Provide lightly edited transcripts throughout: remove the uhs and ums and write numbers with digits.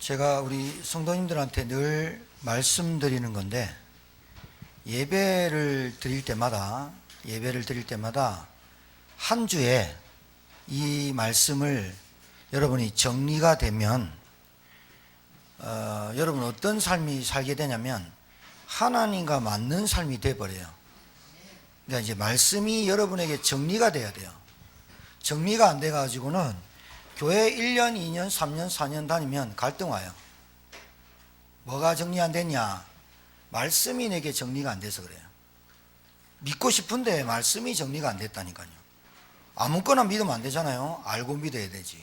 제가 우리 성도님들한테 늘 말씀드리는 건데, 예배를 드릴 때마다 한 주에 이 말씀을 여러분이 정리가 되면 여러분 어떤 삶이 살게 되냐면 하나님과 맞는 삶이 돼버려요. 그러니까 이제 말씀이 여러분에게 정리가 돼야 돼요. 정리가 안 돼가지고는 교회 1년, 2년, 3년, 4년 다니면 갈등 와요. 뭐가 정리 안 됐냐? 말씀이 내게 정리가 안 돼서 그래요. 믿고 싶은데 말씀이 정리가 안 됐다니까요. 아무거나 믿으면 안 되잖아요. 알고 믿어야 되지.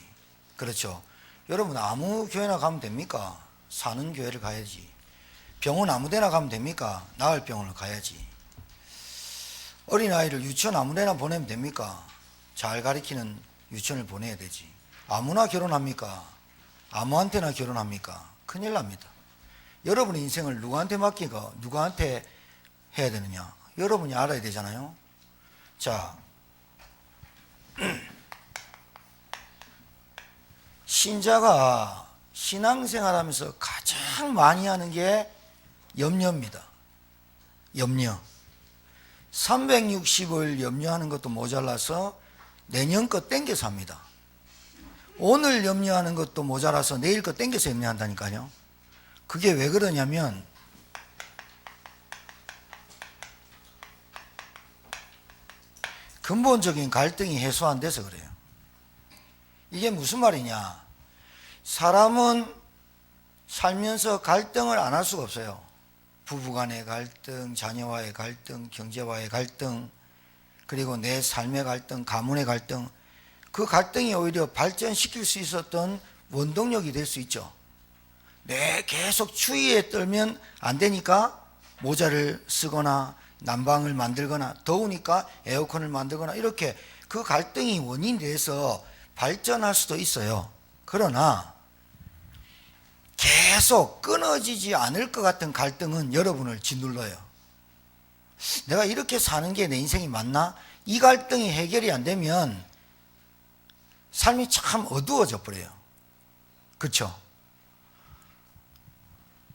그렇죠? 여러분 아무 교회나 가면 됩니까? 사는 교회를 가야지. 병원 아무 데나 가면 됩니까? 나을 병원을 가야지. 어린아이를 유치원 아무 데나 보내면 됩니까? 잘 가르치는 유치원을 보내야 되지. 아무나 결혼합니까? 아무한테나 결혼합니까? 큰일 납니다. 여러분의 인생을 누구한테 맡기고 누구한테 해야 되느냐? 여러분이 알아야 되잖아요. 자, 신자가 신앙생활하면서 가장 많이 하는 게 염려입니다. 염려. 360을 염려하는 것도 모자라서 내년 거 땡겨서 합니다. 오늘 염려하는 것도 모자라서 내일 거 땡겨서 염려한다니까요. 그게 왜 그러냐면 근본적인 갈등이 해소 안 돼서 그래요. 이게 무슨 말이냐? 사람은 살면서 갈등을 안 할 수가 없어요. 부부간의 갈등, 자녀와의 갈등, 경제와의 갈등, 그리고 내 삶의 갈등, 가문의 갈등. 그 갈등이 오히려 발전시킬 수 있었던 원동력이 될 수 있죠. 계속 추위에 떨면 안 되니까 모자를 쓰거나 난방을 만들거나 더우니까 에어컨을 만들거나 이렇게 그 갈등이 원인이 돼서 발전할 수도 있어요. 그러나 계속 끊어지지 않을 것 같은 갈등은 여러분을 짓눌러요. 내가 이렇게 사는 게 내 인생이 맞나? 이 갈등이 해결이 안 되면 삶이 참 어두워져 버려요. 그렇죠?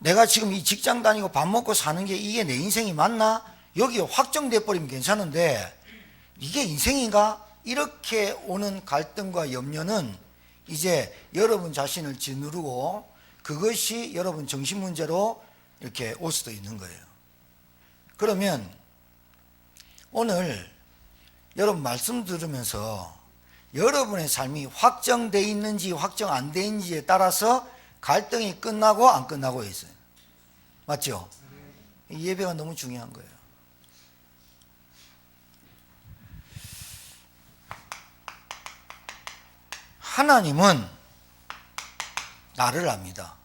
내가 지금 이 직장 다니고 밥 먹고 사는 게 이게 내 인생이 맞나? 여기 확정돼 버리면 괜찮은데 이게 인생인가? 이렇게 오는 갈등과 염려는 이제 여러분 자신을 짓누르고 그것이 여러분 정신 문제로 이렇게 올 수도 있는 거예요. 그러면 오늘 여러분 말씀 들으면서 여러분의 삶이 확정되어 있는지 확정 안 되어 있는지에 따라서 갈등이 끝나고 안 끝나고 있어요. 맞죠? 이 예배가 너무 중요한 거예요. 하나님은 나를 압니다.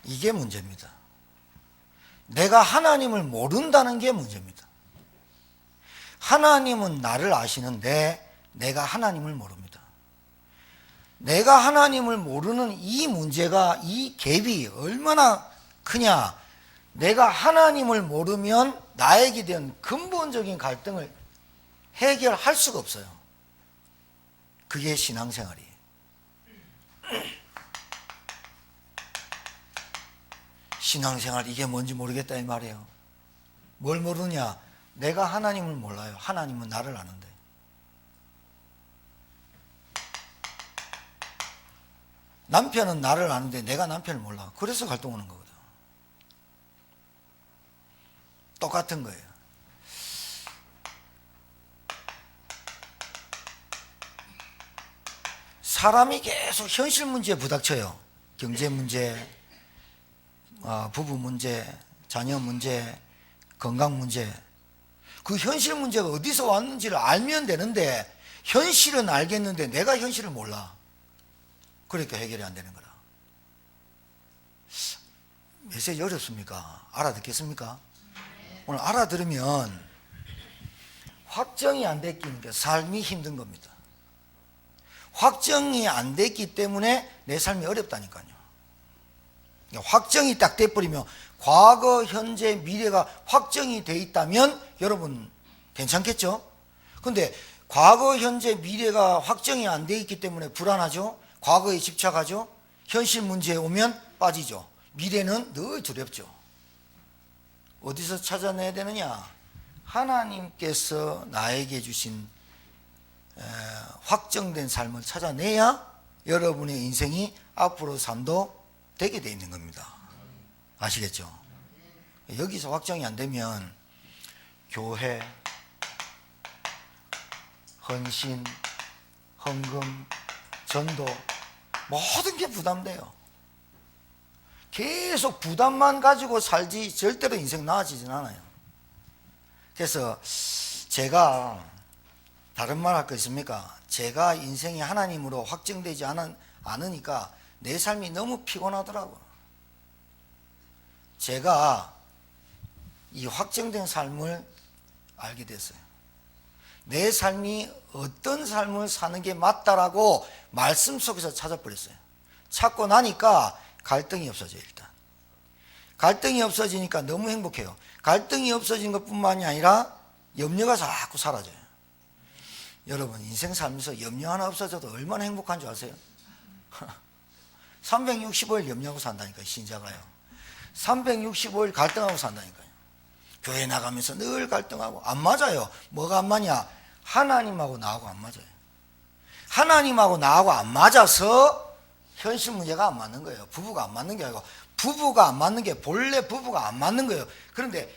이게 문제입니다. 내가 하나님을 모른다는 게 문제입니다. 하나님은 나를 아시는데 내가 하나님을 모릅니다. 내가 하나님을 모르는 이 문제가, 이 갭이 얼마나 크냐? 내가 하나님을 모르면 나에게 대한 근본적인 갈등을 해결할 수가 없어요. 그게 신앙생활이에요. 신앙생활 이게 뭔지 모르겠다 이 말이에요. 뭘 모르냐? 내가 하나님을 몰라요. 하나님은 나를 아는데. 남편은 나를 아는데 내가 남편을 몰라. 그래서 갈등 오는 거거든. 똑같은 거예요. 사람이 계속 현실 문제에 부닥쳐요. 경제 문제, 부부 문제, 자녀 문제, 건강 문제. 그 현실 문제가 어디서 왔는지를 알면 되는데 현실은 알겠는데 내가 현실을 몰라. 그러니까 해결이 안 되는 거라. 메시지 어렵습니까? 알아듣겠습니까? 오늘 알아들으면 확정이 안 됐기니까 삶이 힘든 겁니다. 확정이 안 됐기 때문에 내 삶이 어렵다니까요. 확정이 딱 돼버리면 과거, 현재, 미래가 확정이 돼 있다면 여러분 괜찮겠죠? 근데 과거, 현재, 미래가 확정이 안 돼 있기 때문에 불안하죠. 과거에 집착하죠. 현실 문제에 오면 빠지죠. 미래는 늘 두렵죠. 어디서 찾아내야 되느냐? 하나님께서 나에게 주신 확정된 삶을 찾아내야 여러분의 인생이 앞으로 삶도 되게 돼 있는 겁니다. 아시겠죠? 여기서 확정이 안 되면 교회, 헌신, 헌금, 전도 모든 게 부담돼요. 계속 부담만 가지고 살지 절대로 인생 나아지진 않아요. 그래서 제가 다른 말 할 거 있습니까? 제가 인생이 하나님으로 확정되지 않으니까 내 삶이 너무 피곤하더라고요. 제가 이 확정된 삶을 알게 됐어요. 내 삶이 어떤 삶을 사는 게 맞다라고 말씀 속에서 찾아버렸어요. 찾고 나니까 갈등이 없어져요. 일단 갈등이 없어지니까 너무 행복해요. 갈등이 없어진 것뿐만이 아니라 염려가 자꾸 사라져요. 여러분 인생 살면서 염려 하나 없어져도 얼마나 행복한 줄 아세요? 365일 염려하고 산다니까요. 신자가요. 365일 갈등하고 산다니까요. 교회 나가면서 늘 갈등하고. 안 맞아요. 뭐가 안 맞냐? 하나님하고 나하고 안 맞아요. 하나님하고 나하고 안 맞아서 현실 문제가 안 맞는 거예요. 부부가 안 맞는 게 아니고 부부가 안 맞는 게 본래 부부가 안 맞는 거예요. 그런데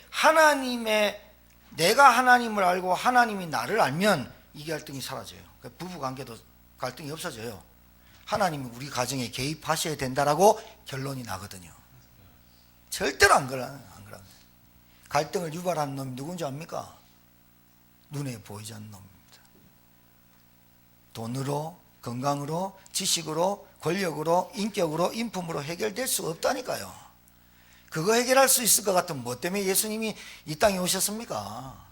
내가 하나님을 알고 하나님이 나를 알면 이 갈등이 사라져요. 부부 관계도 갈등이 없어져요. 하나님이 우리 가정에 개입하셔야 된다라고 결론이 나거든요. 절대로 안 그러는. 갈등을 유발하는 놈이 누군지 압니까? 눈에 보이지 않는 놈입니다. 돈으로, 건강으로, 지식으로, 권력으로, 인격으로, 인품으로 해결될 수 없다니까요. 그거 해결할 수 있을 것 같으면 뭐 때문에 예수님이 이 땅에 오셨습니까?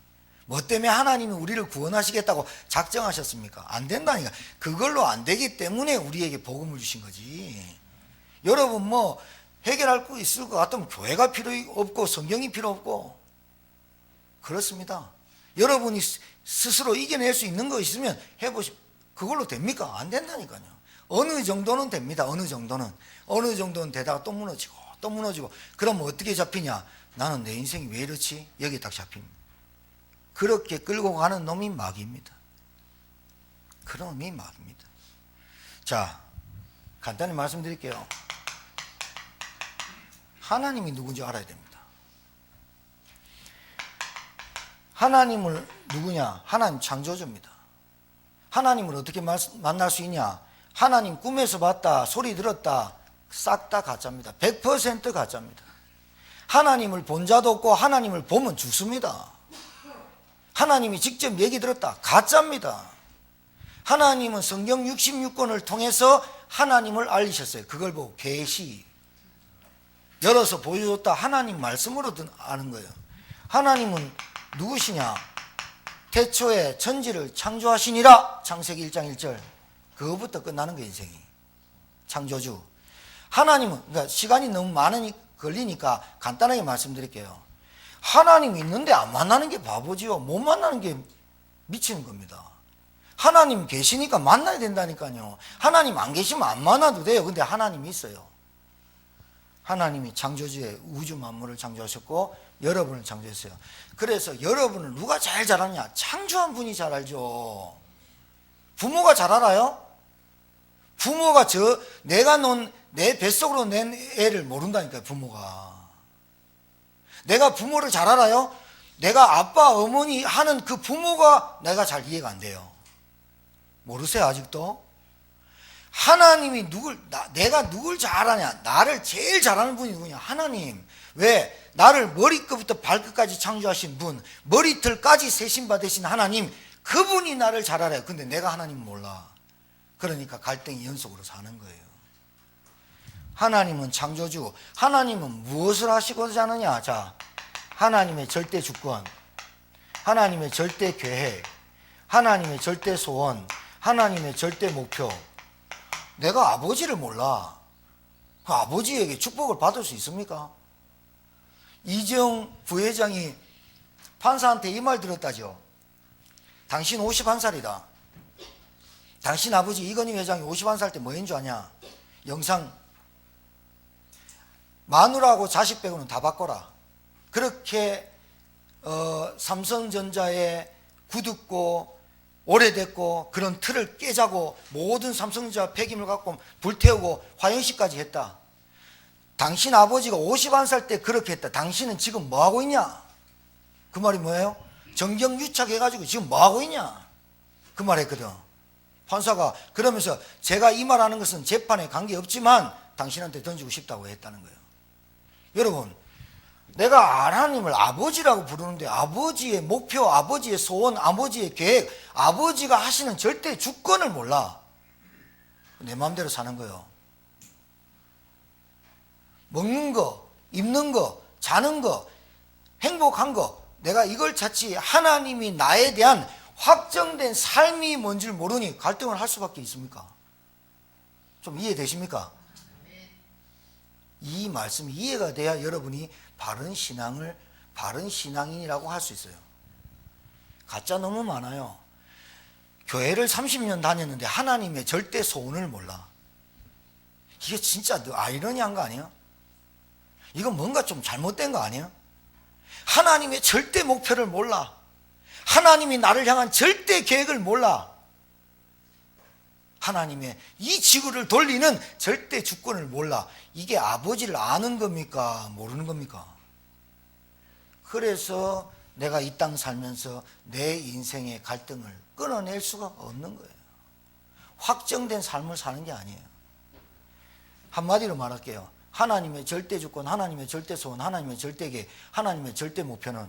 뭐 때문에 하나님이 우리를 구원하시겠다고 작정하셨습니까? 안 된다니까. 그걸로 안 되기 때문에 우리에게 복음을 주신 거지. 여러분 뭐 해결할 거 있을 것 같으면 교회가 필요 없고 성경이 필요 없고 그렇습니다. 여러분이 스스로 이겨낼 수 있는 거 있으면 해보시. 그걸로 됩니까? 안 된다니까요. 어느 정도는 됩니다. 어느 정도는 되다가 또 무너지고 그럼 어떻게 잡히냐? 나는 내 인생이 왜 이렇지? 여기에 딱 잡힙니다. 그렇게 끌고 가는 놈이 마귀입니다. 그런 놈이 마귀입니다. 자, 간단히 말씀드릴게요. 하나님이 누군지 알아야 됩니다. 하나님을 누구냐? 하나님 창조주입니다. 하나님을 어떻게 만날 수 있냐? 하나님 꿈에서 봤다, 소리 들었다, 싹 다 가짜입니다. 100% 가짜입니다. 하나님을 본 자도 없고 하나님을 보면 죽습니다. 하나님이 직접 얘기 들었다, 가짜입니다. 하나님은 성경 66권을 통해서 하나님을 알리셨어요. 그걸 보고 계시 열어서 보여줬다. 하나님 말씀으로 아는 거예요. 하나님은 누구시냐? 태초에 천지를 창조하시니라. 창세기 1장 1절. 그거부터 끝나는 거예요, 인생이. 창조주. 하나님은, 그러니까 시간이 너무 많으니 걸리니까 간단하게 말씀드릴게요. 하나님 있는데 안 만나는 게 바보지요. 못 만나는 게 미치는 겁니다. 하나님 계시니까 만나야 된다니까요. 하나님 안 계시면 안 만나도 돼요. 근데 하나님이 있어요. 하나님이 창조주의 우주 만물을 창조하셨고 여러분을 창조했어요. 그래서 여러분을 누가 제일 잘 아냐? 창조한 분이 잘 알죠. 부모가 잘 알아요? 부모가 내가 놓은 내 뱃속으로 낸 애를 모른다니까요. 부모가. 내가 부모를 잘 알아요? 내가 아빠 어머니 하는 그 부모가 내가 잘 이해가 안 돼요. 모르세요 아직도? 하나님이 내가 누굴 잘 아냐? 나를 제일 잘 아는 분이 누구냐? 하나님. 왜? 나를 머리끝부터 발끝까지 창조하신 분, 머리털까지 세신받으신 하나님, 그분이 나를 잘 알아요. 근데 내가 하나님 몰라. 그러니까 갈등이 연속으로 사는 거예요. 하나님은 창조주. 하나님은 무엇을 하시고자 하느냐? 자, 하나님의 절대 주권, 하나님의 절대 계획, 하나님의 절대 소원, 하나님의 절대 목표. 내가 아버지를 몰라. 그 아버지에게 축복을 받을 수 있습니까? 이재용 부회장이 판사한테 이 말 들었다죠. 당신 51살이다. 당신 아버지 이건희 회장이 51살 때 뭐인 줄 아냐? 영상 마누라하고 자식 빼고는 다 바꿔라. 그렇게 삼성전자에 굳었고 오래됐고 그런 틀을 깨자고 모든 삼성전자 폐기물 갖고 불태우고 화형식까지 했다. 당신 아버지가 51살 때 그렇게 했다. 당신은 지금 뭐하고 있냐? 그 말이 뭐예요? 정경유착해가지고 지금 뭐하고 있냐? 그 말 했거든. 판사가 그러면서 제가 이 말하는 것은 재판에 관계없지만 당신한테 던지고 싶다고 했다는 거예요. 여러분, 내가 하나님을 아버지라고 부르는데 아버지의 목표, 아버지의 소원, 아버지의 계획, 아버지가 하시는 절대 주권을 몰라. 내 마음대로 사는 거예요. 먹는 거, 입는 거, 자는 거, 행복한 거, 내가 이걸 자칫 하나님이 나에 대한 확정된 삶이 뭔지를 모르니 갈등을 할 수밖에 있습니까? 좀 이해되십니까? 이 말씀이 이해가 돼야 여러분이 바른 신앙인이라고 할 수 있어요. 가짜 너무 많아요. 교회를 30년 다녔는데 하나님의 절대 소원을 몰라. 이게 진짜 아이러니한 거 아니에요? 이건 뭔가 좀 잘못된 거 아니에요? 하나님의 절대 목표를 몰라. 하나님이 나를 향한 절대 계획을 몰라. 하나님의 이 지구를 돌리는 절대 주권을 몰라. 이게 아버지를 아는 겁니까? 모르는 겁니까? 그래서 내가 이 땅 살면서 내 인생의 갈등을 끊어낼 수가 없는 거예요. 확정된 삶을 사는 게 아니에요. 한마디로 말할게요. 하나님의 절대 주권, 하나님의 절대 소원, 하나님의 절대 계획, 하나님의 절대 목표는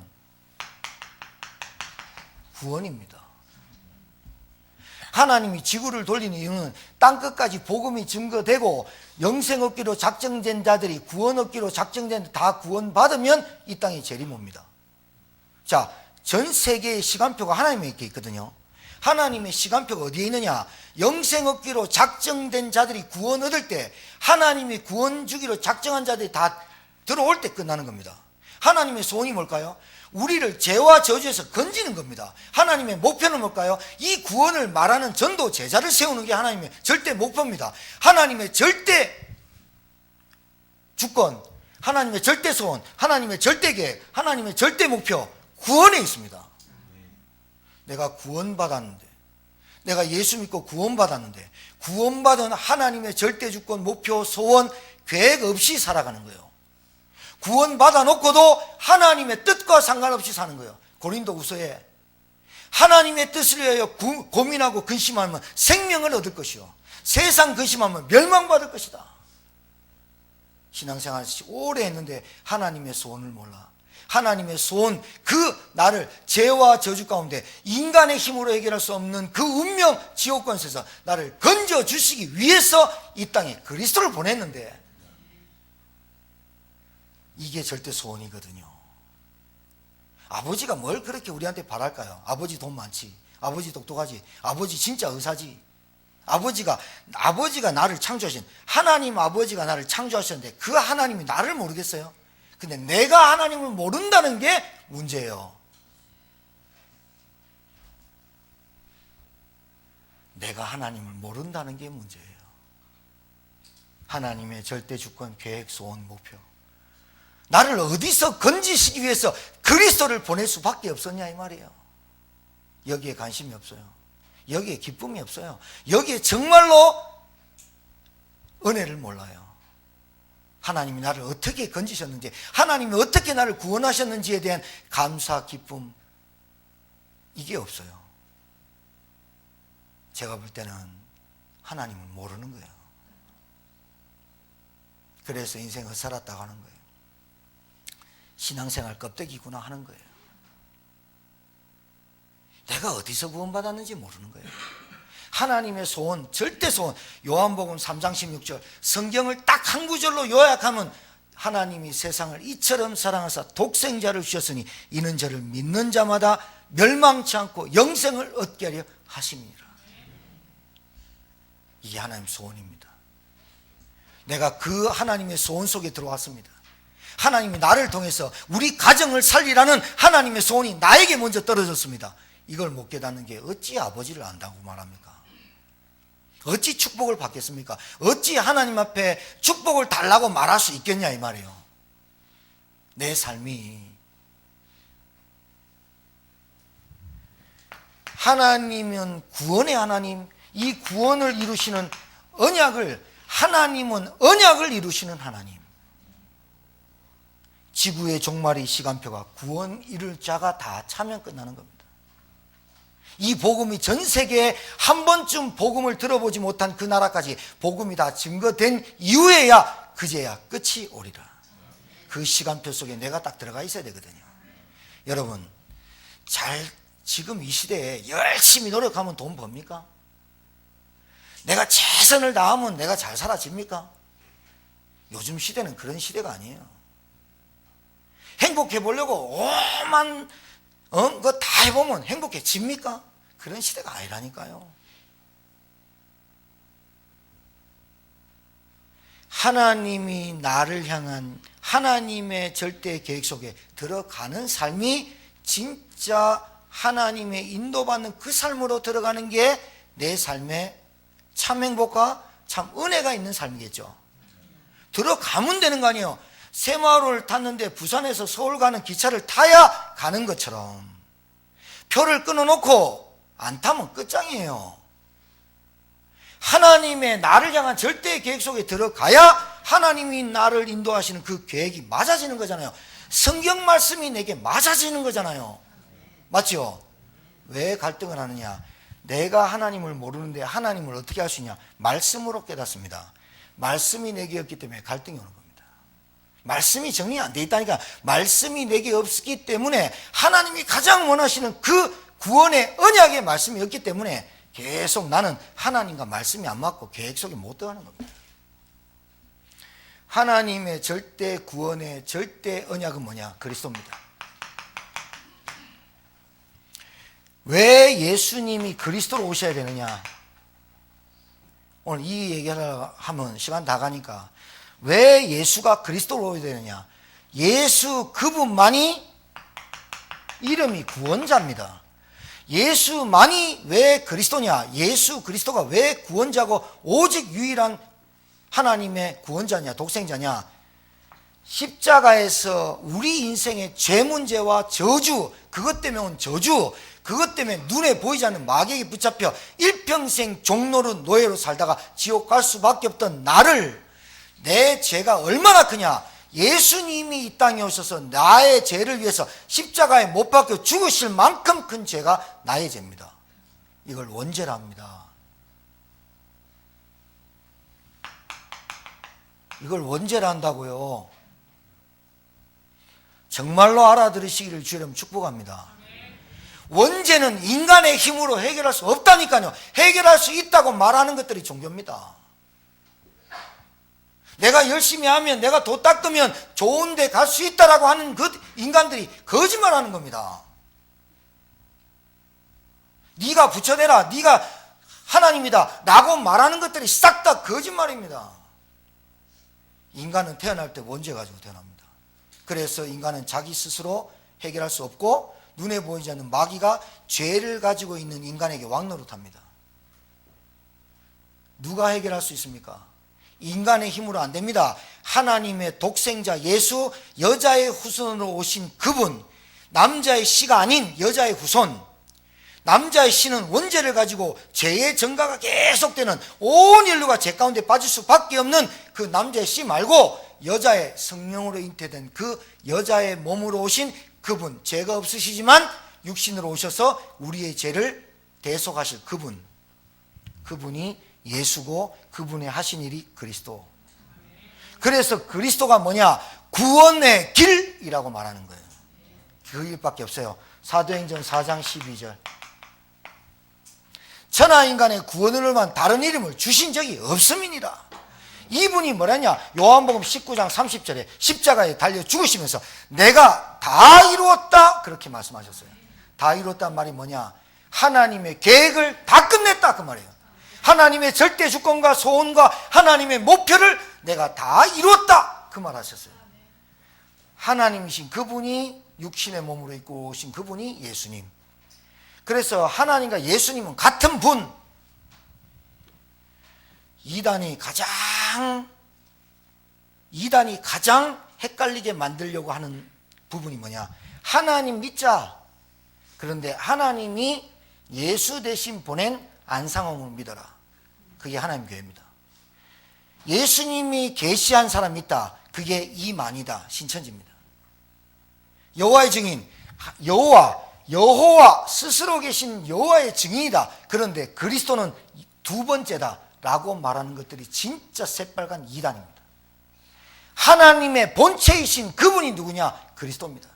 구원입니다. 하나님이 지구를 돌리는 이유는 땅끝까지 복음이 증거되고 영생 얻기로 작정된 자들이 구원 얻기로 작정된 다 구원받으면 이 땅에 재림이 옵니다. 자, 전 세계의 시간표가 하나님에게 있거든요. 하나님의 시간표가 어디에 있느냐? 영생 얻기로 작정된 자들이 구원 얻을 때, 하나님이 구원 주기로 작정한 자들이 다 들어올 때 끝나는 겁니다. 하나님의 소원이 뭘까요? 우리를 죄와 저주에서 건지는 겁니다. 하나님의 목표는 뭘까요? 이 구원을 말하는 전도 제자를 세우는 게 하나님의 절대 목표입니다. 하나님의 절대 주권, 하나님의 절대 소원, 하나님의 절대 계획, 하나님의 절대 목표, 구원에 있습니다. 내가 구원받았는데, 내가 예수 믿고 구원받았는데, 구원받은 하나님의 절대 주권, 목표, 소원, 계획 없이 살아가는 거예요. 구원받아 놓고도 하나님의 뜻과 상관없이 사는 거예요. 고린도후서에 하나님의 뜻을 위하여 고민하고 근심하면 생명을 얻을 것이요, 세상 근심하면 멸망받을 것이다. 신앙생활 오래 했는데 하나님의 소원을 몰라. 하나님의 소원, 그 나를 죄와 저주 가운데 인간의 힘으로 해결할 수 없는 그 운명 지옥권에서 나를 건져주시기 위해서 이 땅에 그리스도를 보냈는데, 이게 절대 소원이거든요. 아버지가 뭘 그렇게 우리한테 바랄까요? 아버지 돈 많지, 아버지 똑똑하지, 아버지 진짜 의사지. 아버지가 나를 창조하신 하나님, 아버지가 나를 창조하셨는데 그 하나님이 나를 모르겠어요? 근데 내가 하나님을 모른다는 게 문제예요. 내가 하나님을 모른다는 게 문제예요. 하나님의 절대 주권, 계획, 소원, 목표, 나를 어디서 건지시기 위해서 그리스도를 보낼 수밖에 없었냐 이 말이에요. 여기에 관심이 없어요. 여기에 기쁨이 없어요. 여기에 정말로 은혜를 몰라요. 하나님이 나를 어떻게 건지셨는지, 하나님이 어떻게 나를 구원하셨는지에 대한 감사, 기쁨, 이게 없어요. 제가 볼 때는 하나님을 모르는 거예요. 그래서 인생 헛살았다고 하는 거예요. 신앙생활 껍데기구나 하는 거예요. 내가 어디서 구원받았는지 모르는 거예요. 하나님의 소원, 절대 소원, 요한복음 3장 16절, 성경을 딱 한 구절로 요약하면 하나님이 세상을 이처럼 사랑하사 독생자를 주셨으니 이는 저를 믿는 자마다 멸망치 않고 영생을 얻게 하려 하심이니라. 이게 하나님의 소원입니다. 내가 그 하나님의 소원 속에 들어왔습니다. 하나님이 나를 통해서 우리 가정을 살리라는 하나님의 소원이 나에게 먼저 떨어졌습니다. 이걸 못 깨닫는 게 어찌 아버지를 안다고 말합니까? 어찌 축복을 받겠습니까? 어찌 하나님 앞에 축복을 달라고 말할 수 있겠냐 이 말이에요. 내 삶이 하나님은 구원의 하나님, 이 구원을 이루시는 언약을, 하나님은 언약을 이루시는 하나님. 지구의 종말의 시간표가 구원 이룰 자가 다 차면 끝나는 겁니다. 이 복음이 전 세계에 한 번쯤 복음을 들어보지 못한 그 나라까지 복음이 다 증거된 이후에야 그제야 끝이 오리라. 그 시간표 속에 내가 딱 들어가 있어야 되거든요. 여러분, 지금 이 시대에 열심히 노력하면 돈 법니까? 내가 최선을 다하면 내가 잘 살아집니까? 요즘 시대는 그런 시대가 아니에요. 행복해 보려고 오만 그거 다 해보면 행복해집니까? 그런 시대가 아니라니까요. 하나님이 나를 향한 하나님의 절대 계획 속에 들어가는 삶이 진짜 하나님의 인도받는 그 삶으로 들어가는 게 내 삶에 참 행복과 참 은혜가 있는 삶이겠죠. 들어가면 되는 거 아니에요. 새마을호를 탔는데 부산에서 서울 가는 기차를 타야 가는 것처럼 표를 끊어놓고 안 타면 끝장이에요. 하나님의 나를 향한 절대 계획 속에 들어가야 하나님이 나를 인도하시는 그 계획이 맞아지는 거잖아요. 성경 말씀이 내게 맞아지는 거잖아요. 맞죠? 왜 갈등을 하느냐? 내가 하나님을 모르는데 하나님을 어떻게 할 수 있냐? 말씀으로 깨닫습니다. 말씀이 내게 없기 때문에 갈등이 오는 겁니다. 말씀이 정리 안 돼 있다니까. 말씀이 내게 없기 때문에 하나님이 가장 원하시는 그 구원의 언약의 말씀이 없기 때문에 계속 나는 하나님과 말씀이 안 맞고 계획 속에 못 들어가는 겁니다. 하나님의 절대 구원의 절대 언약은 뭐냐? 그리스도입니다. 왜 예수님이 그리스도로 오셔야 되느냐? 오늘 이 얘기를 하면 시간 다 가니까 왜 예수가 그리스도로 오셔야 되느냐? 예수 그분만이 이름이 구원자입니다. 예수만이 왜 그리스도냐? 예수 그리스도가 왜 구원자고 오직 유일한 하나님의 구원자냐, 독생자냐? 십자가에서 우리 인생의 죄 문제와 저주, 그것 때문에 온 저주, 그것 때문에 눈에 보이지 않는 마귀에게 붙잡혀 일평생 종로로 노예로 살다가 지옥 갈 수밖에 없던 나를, 내 죄가 얼마나 크냐? 예수님이 이 땅에 오셔서 나의 죄를 위해서 십자가에 못 박혀 죽으실 만큼 큰 죄가 나의 죄입니다. 이걸 원죄라 합니다. 이걸 원죄라 한다고요. 정말로 알아들으시기를 주님 축복합니다. 원죄는 인간의 힘으로 해결할 수 없다니까요. 해결할 수 있다고 말하는 것들이 종교입니다. 내가 열심히 하면, 내가 도 닦으면 좋은 데 갈 수 있다라고 하는 그 인간들이 거짓말하는 겁니다. 네가 부처대라, 네가 하나님이다 라고 말하는 것들이 싹 다 거짓말입니다. 인간은 태어날 때 원죄 가지고 태어납니다. 그래서 인간은 자기 스스로 해결할 수 없고 눈에 보이지 않는 마귀가 죄를 가지고 있는 인간에게 왕노릇합니다. 누가 해결할 수 있습니까? 인간의 힘으로 안 됩니다. 하나님의 독생자 예수, 여자의 후손으로 오신 그분, 남자의 씨가 아닌 여자의 후손, 남자의 씨는 원죄를 가지고 죄의 전가가 계속되는 온 인류가 죄 가운데 빠질 수밖에 없는 그 남자의 씨 말고 여자의 성령으로 잉태된 그 여자의 몸으로 오신 그분, 죄가 없으시지만 육신으로 오셔서 우리의 죄를 대속하실 그분, 그분이 예수고 그분의 하신 일이 그리스도. 그래서 그리스도가 뭐냐? 구원의 길이라고 말하는 거예요. 그 일밖에 없어요. 사도행전 4장 12절. 천하인간의 구원을만 다른 이름을 주신 적이 없음이니라. 이분이 뭐라냐? 요한복음 19장 30절에 십자가에 달려 죽으시면서 내가 다 이루었다 그렇게 말씀하셨어요. 다 이루었다는 말이 뭐냐? 하나님의 계획을 다 끝냈다 그 말이에요. 하나님의 절대 주권과 소원과 하나님의 목표를 내가 다 이루었다 그 말 하셨어요. 하나님이신 그분이 육신의 몸으로 입고 오신 그분이 예수님, 그래서 하나님과 예수님은 같은 분. 이단이 가장 헷갈리게 만들려고 하는 부분이 뭐냐? 하나님 믿자. 그런데 하나님이 예수 대신 보낸 안상홍을 믿어라. 그게 하나님 교회입니다. 예수님이 계시한 사람이 있다. 그게 이만이다. 신천지입니다. 여호와의 증인, 여호와 스스로 계신 여호와의 증인이다. 그런데 그리스도는 두 번째다 라고 말하는 것들이 진짜 새빨간 이단입니다. 하나님의 본체이신 그분이 누구냐? 그리스도입니다.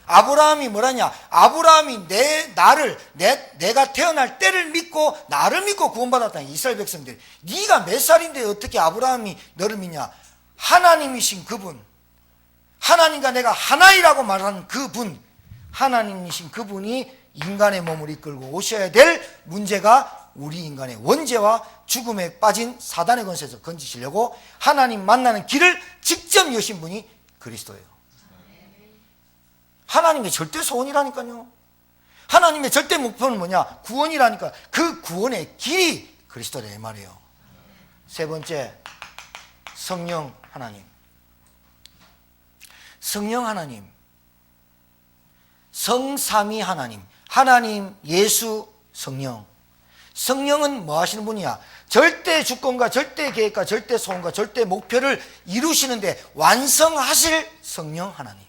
아브라함이 뭐라냐? 아브라함이 내가 태어날 때를 믿고 나를 믿고 구원받았다는 이스라엘 백성들. 네가 몇 살인데 어떻게 아브라함이 너를 믿냐? 하나님이신 그분, 하나님과 내가 하나이라고 말하는 그분, 하나님이신 그분이 인간의 몸을 이끌고 오셔야 될 문제가 우리 인간의 원죄와 죽음에 빠진 사단의 권세에서 건지시려고 하나님 만나는 길을 직접 여신 분이 그리스도예요. 하나님의 절대 소원이라니까요. 하나님의 절대 목표는 뭐냐? 구원이라니까. 그 구원의 길이 그리스도다 이 말이에요. 세 번째, 성령 하나님. 성령 하나님, 성삼위 하나님, 하나님, 예수, 성령. 성령은 뭐 하시는 분이야? 절대 주권과 절대 계획과 절대 소원과 절대 목표를 이루시는데 완성하실 성령 하나님.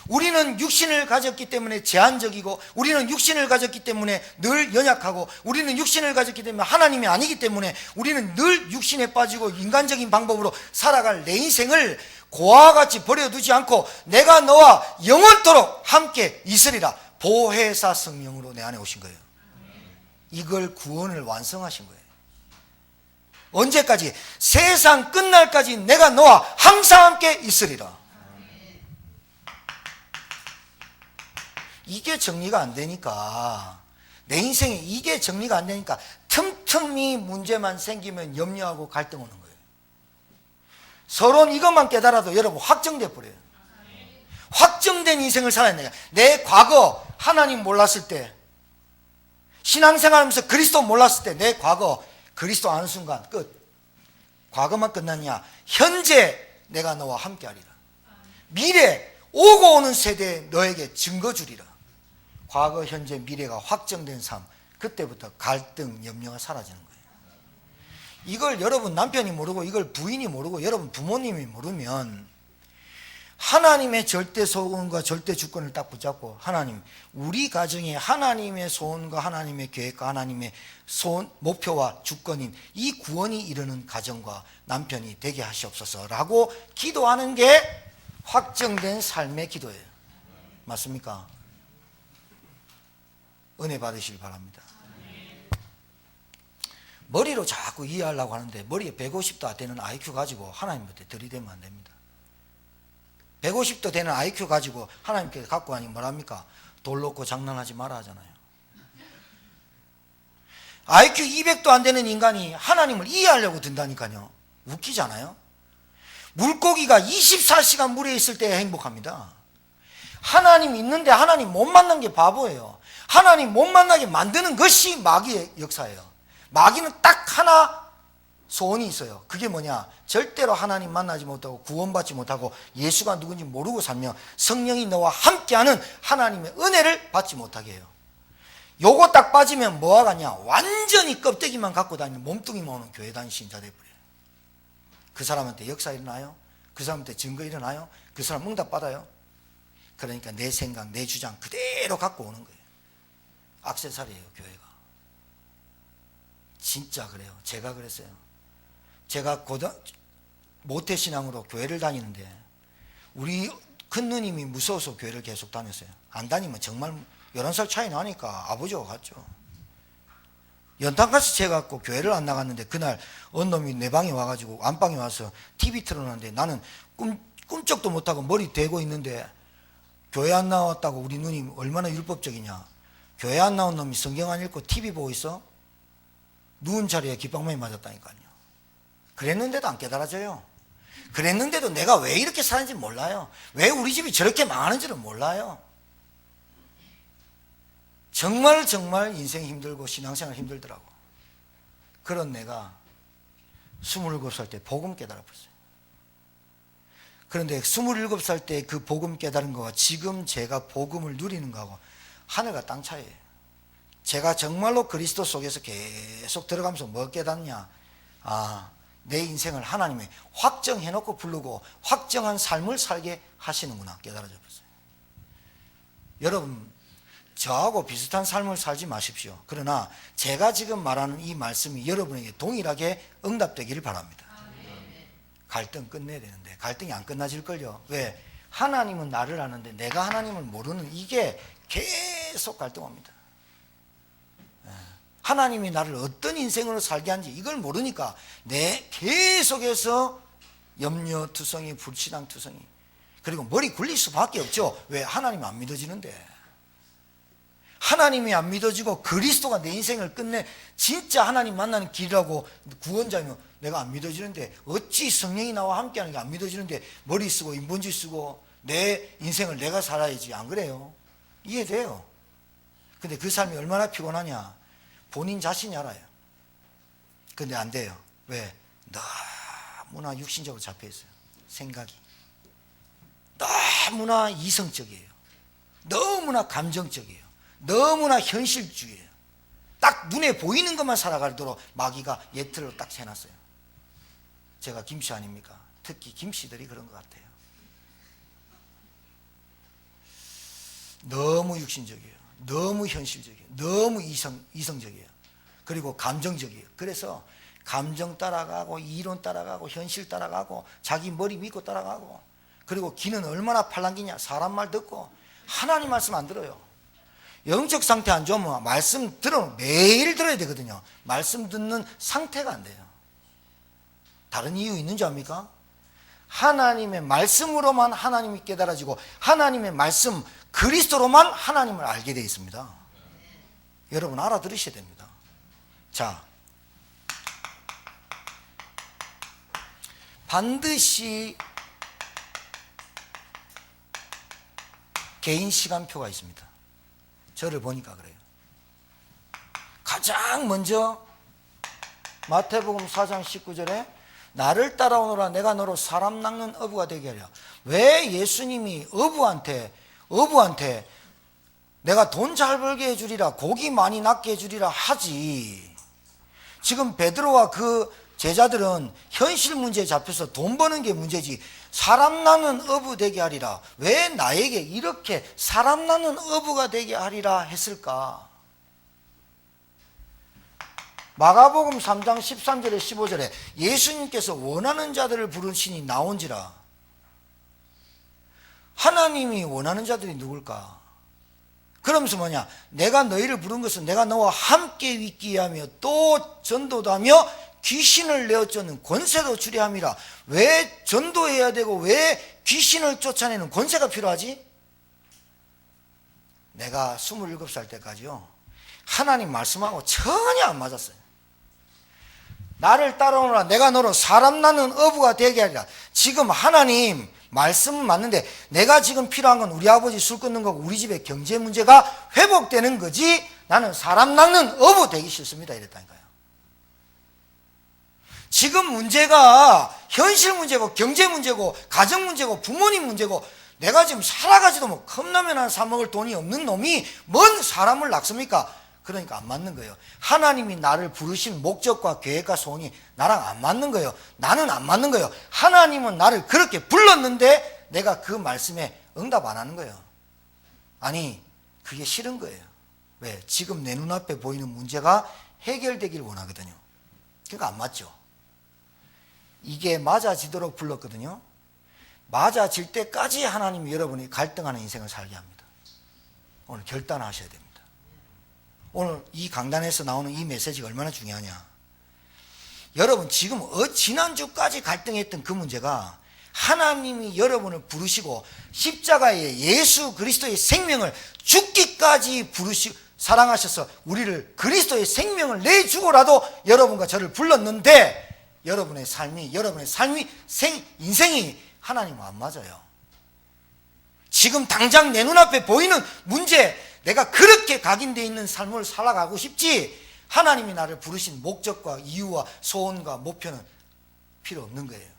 우리는 육신을 가졌기 때문에 제한적이고, 우리는 육신을 가졌기 때문에 늘 연약하고, 우리는 육신을 가졌기 때문에 하나님이 아니기 때문에 우리는 늘 육신에 빠지고 인간적인 방법으로 살아갈 내 인생을 고아와 같이 버려두지 않고 내가 너와 영원토록 함께 있으리라 보혜사 성령으로 내 안에 오신 거예요. 이걸 구원을 완성하신 거예요. 언제까지? 세상 끝날까지 내가 너와 항상 함께 있으리라. 이게 정리가 안 되니까, 내 인생에 이게 정리가 안 되니까 틈틈이 문제만 생기면 염려하고 갈등 오는 거예요. 서로는 이것만 깨달아도 여러분 확정돼 버려요. 확정된 인생을 살아야 돼요. 내 과거 하나님 몰랐을 때, 신앙생활하면서 그리스도 몰랐을 때, 내 과거 그리스도 아는 순간 끝. 과거만 끝났냐? 현재 내가 너와 함께하리라. 미래 오고 오는 세대에 너에게 증거 주리라. 과거, 현재, 미래가 확정된 삶, 그때부터 갈등, 염려가 사라지는 거예요. 이걸 여러분 남편이 모르고, 이걸 부인이 모르고, 여러분 부모님이 모르면 하나님의 절대 소원과 절대 주권을 딱 붙잡고, 하나님, 우리 가정에 하나님의 소원과 하나님의 계획과 하나님의 소원, 목표와 주권인 이 구원이 이르는 가정과 남편이 되게 하시옵소서라고 기도하는 게 확정된 삶의 기도예요. 맞습니까? 은혜 받으시길 바랍니다. 머리로 자꾸 이해하려고 하는데 머리에 150도 되는 IQ 가지고 하나님한테 들이대면 안 됩니다. 150도 되는 IQ 가지고 하나님께 갖고 가니 뭐랍니까? 돌 놓고 장난하지 마라 하잖아요. IQ 200도 안 되는 인간이 하나님을 이해하려고 든다니까요. 웃기잖아요. 물고기가 24시간 물에 있을 때 행복합니다. 하나님 있는데 하나님 못 만난 게 바보예요. 하나님 못 만나게 만드는 것이 마귀의 역사예요. 마귀는 딱 하나 소원이 있어요. 그게 뭐냐? 절대로 하나님 만나지 못하고 구원받지 못하고 예수가 누군지 모르고 살며 성령이 너와 함께하는 하나님의 은혜를 받지 못하게 해요. 요거 딱 빠지면 뭐가 가냐? 완전히 껍데기만 갖고 다니는 몸뚱이만 오는 교회 다니는 신자 돼버려요. 그 사람한테 역사 일어나요? 그 사람한테 증거 일어나요? 그 사람 응답 받아요? 그러니까 내 생각, 내 주장 그대로 갖고 오는 거예요. 액세서리예요, 교회가. 진짜 그래요. 제가 그랬어요. 제가 모태신앙으로 교회를 다니는데 우리 큰 누님이 무서워서 교회를 계속 다녔어요. 안 다니면 정말 11살 차이 나니까 아버지가 갔죠. 연탄가스 채갖고 교회를 안 나갔는데 그날 어느 놈이 내 방에 와가지고 안방에 와서 TV 틀어놨는데 나는 꿈쩍도 못하고 머리 대고 있는데 교회 안 나왔다고 우리 누님 얼마나 율법적이냐. 교회 안 나온 놈이 성경 안 읽고 TV 보고 있어? 누운 자리에 깃방망이 맞았다니까요. 그랬는데도 안 깨달아져요. 그랬는데도 내가 왜 이렇게 사는지 몰라요. 왜 우리 집이 저렇게 망하는지를 몰라요. 정말 인생이 힘들고 신앙생활 힘들더라고. 그런 내가 27살 때 복음 깨달아봤어요. 그런데 27살 때 그 복음 깨달은 거와 지금 제가 복음을 누리는 거하고 하늘과 땅 차이예요. 제가 정말로 그리스도 속에서 계속 들어가면서 뭐 깨닫냐? 내 인생을 하나님이 확정해놓고 부르고 확정한 삶을 살게 하시는구나 깨달아져 봤어요. 여러분, 저하고 비슷한 삶을 살지 마십시오. 그러나 제가 지금 말하는 이 말씀이 여러분에게 동일하게 응답되기를 바랍니다. 갈등 끝내야 되는데 갈등이 안 끝나질걸요. 왜? 하나님은 나를 아는데 내가 하나님을 모르는 이게 계속 갈등합니다. 하나님이 나를 어떤 인생으로 살게 한지 이걸 모르니까 내 계속해서 염려투성이, 불신앙투성이, 그리고 머리 굴릴 수밖에 없죠. 왜? 하나님 안 믿어지는데. 하나님이 안 믿어지고 그리스도가 내 인생을 끝내 진짜 하나님 만나는 길이라고 구원자이면 내가 안 믿어지는데, 어찌 성령이 나와 함께하는 게 안 믿어지는데 머리 쓰고 인본주의 쓰고 내 인생을 내가 살아야지. 안 그래요? 이해돼요. 근데 그 삶이 얼마나 피곤하냐 본인 자신이 알아요. 근데 안 돼요. 왜? 너무나 육신적으로 잡혀 있어요. 생각이 너무나 이성적이에요. 너무나 감정적이에요. 너무나 현실주의예요. 딱 눈에 보이는 것만 살아가도록 마귀가 예틀로 딱 해놨어요. 제가 김씨 아닙니까? 특히 김씨들이 그런 것 같아요. 너무 육신적이에요. 너무 현실적이에요. 너무 이성적이에요. 그리고 감정적이에요. 그래서 감정 따라가고 이론 따라가고 현실 따라가고 자기 머리 믿고 따라가고, 그리고 귀는 얼마나 팔랑귀냐, 사람 말 듣고 하나님 말씀 안 들어요. 영적 상태 안 좋으면 말씀 매일 들어야 되거든요. 말씀 듣는 상태가 안 돼요. 다른 이유 있는 줄 압니까? 하나님의 말씀으로만 하나님이 깨달아지고 하나님의 말씀 그리스도로만 하나님을 알게 되어 있습니다. 여러분 알아들으셔야 됩니다. 자, 반드시 개인 시간표가 있습니다. 저를 보니까 그래요. 가장 먼저 마태복음 4장 19절에 나를 따라오너라 내가 너로 사람 낚는 어부가 되게 하리라. 왜 예수님이 어부한테 내가 돈 잘 벌게 해주리라, 고기 많이 낚게 해주리라 하지. 지금 베드로와 그 제자들은 현실 문제에 잡혀서 돈 버는 게 문제지 사람 낚는 어부 되게 하리라. 왜 나에게 이렇게 사람 낚는 어부가 되게 하리라 했을까? 마가복음 3장 13절에 15절에 예수님께서 원하는 자들을 부르시니 나온지라. 하나님이 원하는 자들이 누굴까? 그러면서 뭐냐? 내가 너희를 부른 것은 내가 너와 함께 있기 하며 또 전도도 하며 귀신을 내어 쫓는 권세도 주려 함이라. 왜 전도해야 되고 왜 귀신을 쫓아내는 권세가 필요하지? 내가 27살 때까지요, 하나님 말씀하고 전혀 안 맞았어요. 나를 따라오너라 내가 너로 사람 낚는 어부가 되게 하리라. 지금 하나님 말씀은 맞는데 내가 지금 필요한 건 우리 아버지 술 끊는 거고 우리 집의 경제 문제가 회복되는 거지 나는 사람 낚는 어부 되기 싫습니다 이랬다니까요. 지금 문제가 현실 문제고 경제 문제고 가정 문제고 부모님 문제고 내가 지금 살아가지도 뭐 컵라면 하나 사 먹을 돈이 없는 놈이 뭔 사람을 낚습니까? 그러니까 안 맞는 거예요. 하나님이 나를 부르신 목적과 계획과 소원이 나랑 안 맞는 거예요. 나는 안 맞는 거예요. 하나님은 나를 그렇게 불렀는데 내가 그 말씀에 응답 안 하는 거예요. 아니 그게 싫은 거예요. 왜? 지금 내 눈앞에 보이는 문제가 해결되길 원하거든요. 그러니까 안 맞죠. 이게 맞아지도록 불렀거든요. 맞아질 때까지 하나님이 여러분이 갈등하는 인생을 살게 합니다. 오늘 결단하셔야 됩니다. 오늘 이 강단에서 나오는 이 메시지가 얼마나 중요하냐. 여러분 지금 지난주까지 갈등했던 그 문제가 하나님이 여러분을 부르시고 십자가에 예수 그리스도의 생명을 죽기까지 사랑하셔서 우리를 그리스도의 생명을 내주고라도 여러분과 저를 불렀는데 여러분의 삶이 인생이 하나님과 안 맞아요. 지금 당장 내 눈앞에 보이는 문제, 내가 그렇게 각인되어 있는 삶을 살아가고 싶지, 하나님이 나를 부르신 목적과 이유와 소원과 목표는 필요 없는 거예요.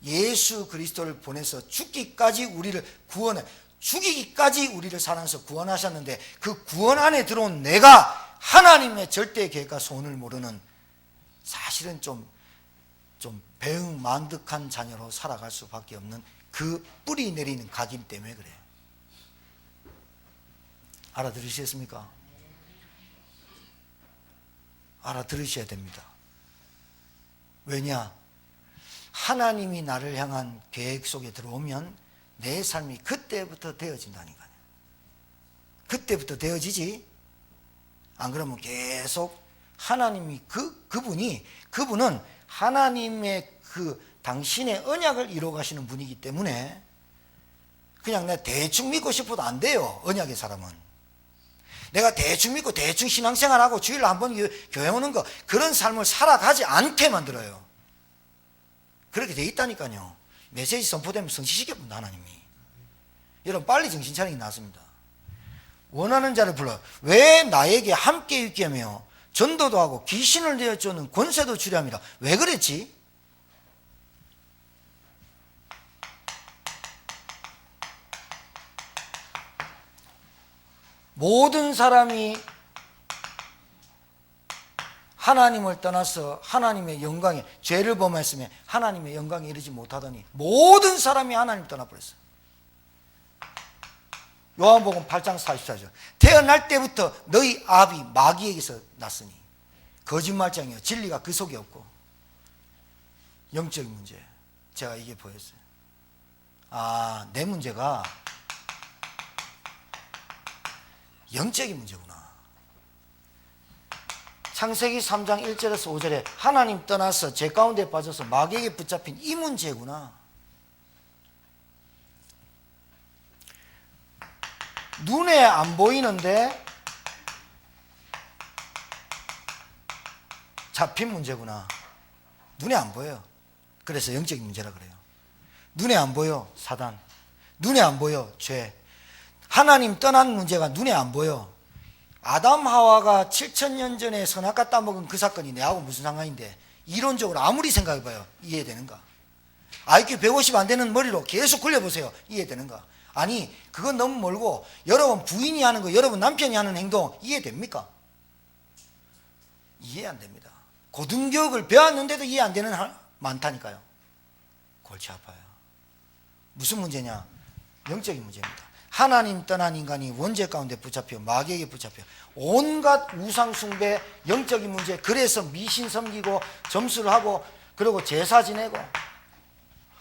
예수 그리스도를 보내서 죽기까지 우리를 구원해, 죽이기까지 우리를 사랑해서 구원하셨는데, 그 구원 안에 들어온 내가 하나님의 절대 계획과 소원을 모르는, 사실은 좀 배은만득한 자녀로 살아갈 수밖에 없는 그 뿌리 내리는 각인 때문에 그래요. 알아들으시겠습니까? 알아들으셔야 됩니다. 왜냐? 하나님이 나를 향한 계획 속에 들어오면 내 삶이 그때부터 되어진다니까요. 그때부터 되어지지. 안 그러면 계속 하나님이 그분은 하나님의 당신의 언약을 이루어 가시는 분이기 때문에 그냥 내가 대충 믿고 싶어도 안 돼요. 언약의 사람은. 내가 대충 믿고 대충 신앙생활하고 주일날 한번 교회 오는 거, 그런 삶을 살아가지 않게 만들어요. 그렇게 돼 있다니까요. 메시지 선포되면 성취시켜본다, 하나님이. 여러분 빨리 정신 차리기 나왔습니다. 원하는 자를 불러. 왜 나에게 함께 있게 하며 전도도 하고 귀신을 내어주는 권세도 주려 합니다. 왜 그랬지? 모든 사람이 하나님을 떠나서 하나님의 영광에, 죄를 범했으며 하나님의 영광에 이르지 못하더니 모든 사람이 하나님을 떠나버렸어요. 요한복음 8장 44절. 태어날 때부터 너희 아비 마귀에게서 났으니 거짓말장이요, 진리가 그 속에 없고. 영적인 문제, 제가 이게 보였어요. 아, 내 문제가 영적인 문제구나. 창세기 3장 1절에서 5절에 하나님 떠나서 죄 가운데 빠져서 마귀에게 붙잡힌 이 문제구나. 눈에 안 보이는데 잡힌 문제구나. 눈에 안 보여요. 그래서 영적인 문제라 그래요. 눈에 안 보여, 사단. 눈에 안 보여, 죄. 하나님 떠난 문제가 눈에 안 보여. 아담 하와가 7,000년 전에 선악과 따먹은 그 사건이 내하고 무슨 상관인데, 이론적으로 아무리 생각해봐요, 이해되는가? IQ 150 안 되는 머리로 계속 굴려보세요, 이해되는가? 아니, 그건 너무 멀고, 여러분 부인이 하는 거, 여러분 남편이 하는 행동 이해됩니까? 이해 안 됩니다. 고등교육을 배웠는데도 이해 안 되는 많다니까요. 골치 아파요. 무슨 문제냐? 영적인 문제입니다. 하나님 떠난 인간이 원죄 가운데 붙잡혀 마귀에게 붙잡혀 온갖 우상 숭배, 영적인 문제, 그래서 미신 섬기고 점수를 하고 그리고 제사 지내고.